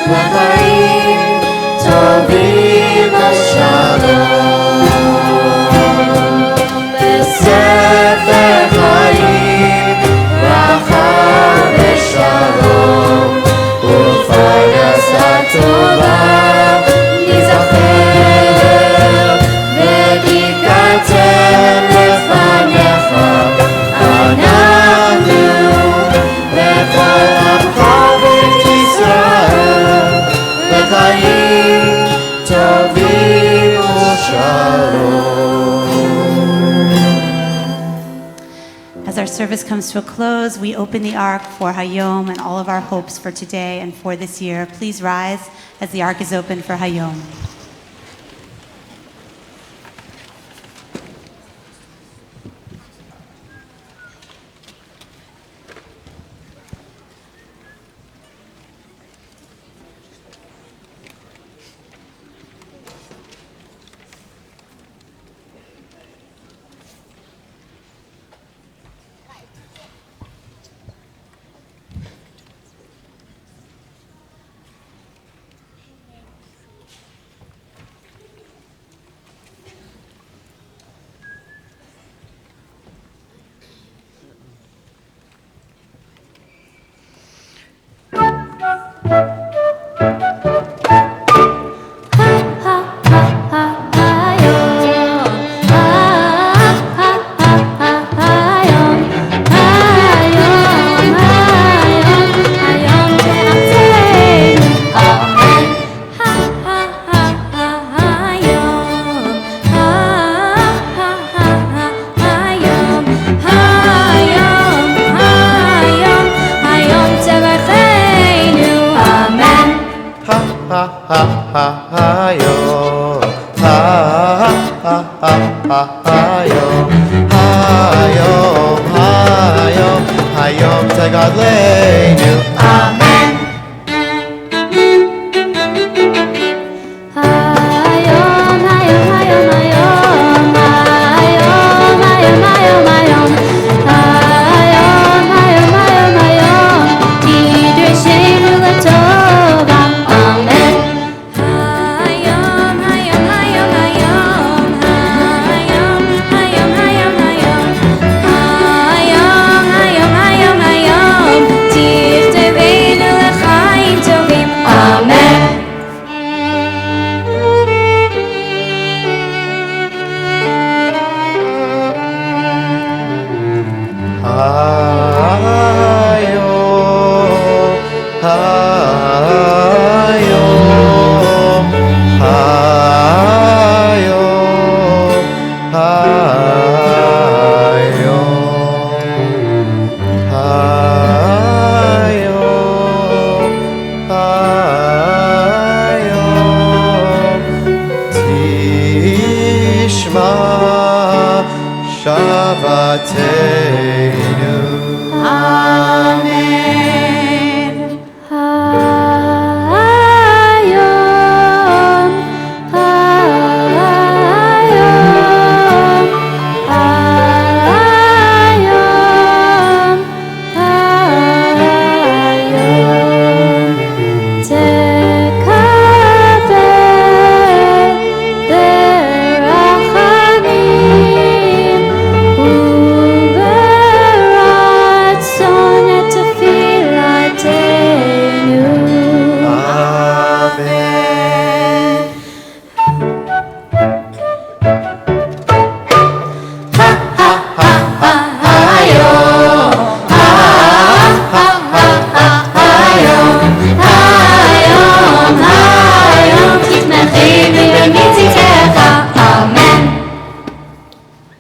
לחיים טובים ושלום. בספר חיים שלום ופרנסה טובה ניזכר ונתעצם לפניך אנחנו וכל עמך בית ישראל לחיים טובים ושלום. our service comes to a close, we open the Ark for Hayom and all of our hopes for today and for this year. Please rise as the Ark is open for Hayom.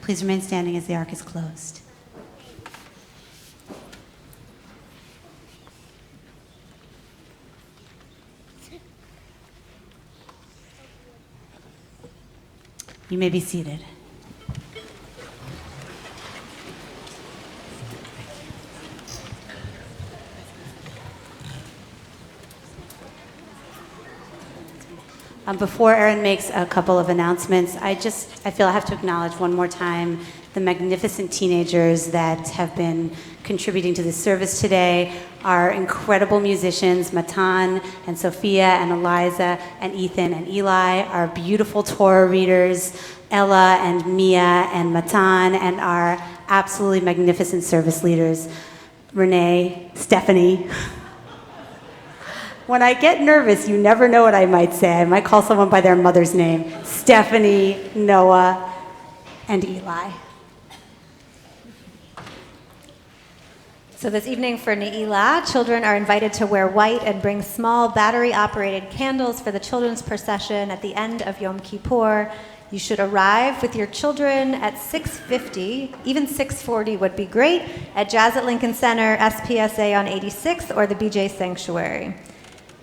Please remain standing as the Ark is closed. You may be seated. Before Aaron makes a couple of announcements, I feel I have to acknowledge one more time the magnificent teenagers that have been contributing to this service today. Our incredible musicians, Matan and Sophia and Eliza and Ethan and Eli, our beautiful Torah readers, Ella and Mia and Matan, and our absolutely magnificent service leaders, Renee, Stephanie. When I get nervous, you never know what I might say. I might call someone by their mother's name. Stephanie, Noah, and Eli. So this evening for Ne'ilah, children are invited to wear white and bring small battery-operated candles for the children's procession at the end of Yom Kippur. You should arrive with your children at 6:50, even 6:40 would be great, at Jazz at Lincoln Center, SPSA on 86th, or the BJ Sanctuary.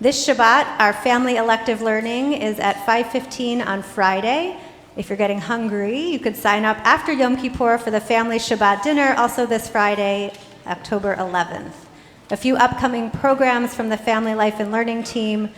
This Shabbat, our family elective learning is at 5:15 on Friday. If you're getting hungry, you could sign up after Yom Kippur for the family Shabbat dinner, also this Friday, October 11th. A few upcoming programs from the Family Life and Learning team: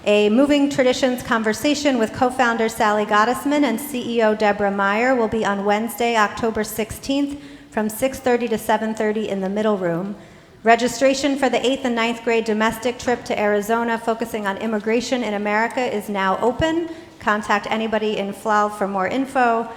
a Moving Traditions conversation with co-founder Sally Gottesman and CEO Deborah Meyer will be on Wednesday, October 16th from 6:30 to 7:30 in the middle room. Registration for the 8th and 9th grade domestic trip to Arizona focusing on immigration in America is now open. Contact anybody in FLAL for more info.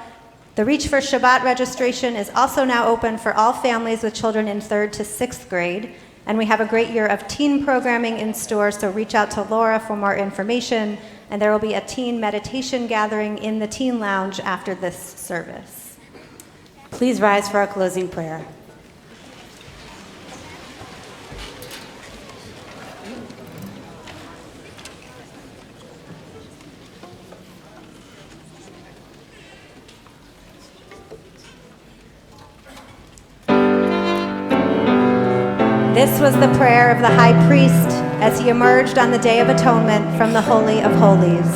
The Reach for Shabbat registration is also now open for all families with children in 3rd to 6th grade. And we have a great year of teen programming in store, so reach out to Laura for more information. And there will be a teen meditation gathering in the teen lounge after this service. Please rise for our closing prayer. This was the prayer of the high priest as he emerged on the Day of Atonement from the Holy of Holies.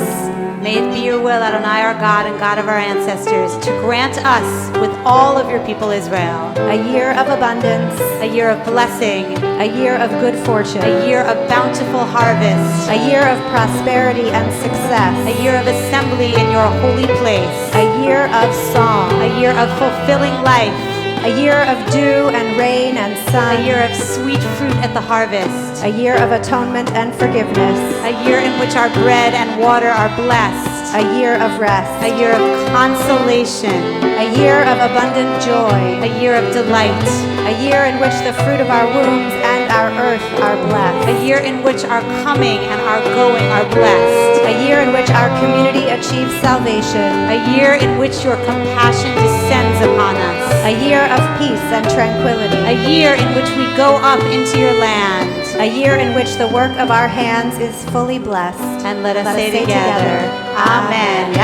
May it be your will, Adonai, our God and God of our ancestors, to grant us, with all of your people Israel, a year of abundance, a year of blessing, a year of good fortune, a year of bountiful harvest, a year of prosperity and success, a year of assembly in your holy place, a year of song, a year of fulfilling life, a year of dew and rain and sun, a year of sweet fruit at the harvest, a year of atonement and forgiveness, a year in which our bread and water are blessed, a year of rest, a year of consolation, a year of abundant joy, a year of delight, a year in which the fruit of our wombs and our earth are blessed, a year in which our coming and our going are blessed, a year in which our community achieves salvation, a year in which your compassion descends upon us, a year of peace and tranquility, a year in which we go up into your land, a year in which the work of our hands is fully blessed. And let us say together, Amen.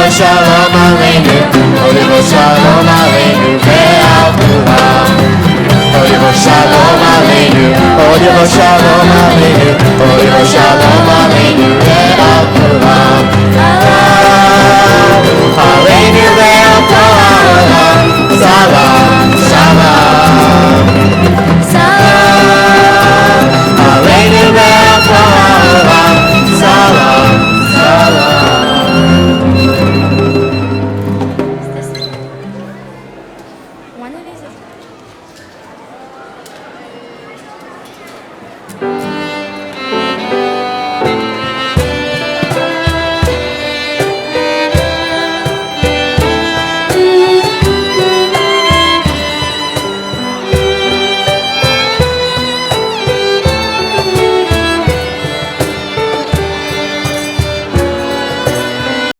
Shalom Aleinu, Olivo Shalom Aleinu, ve'avuram. Olivo Shalom Aleinu, Olivo Shalom Aleinu, Olivo Shalom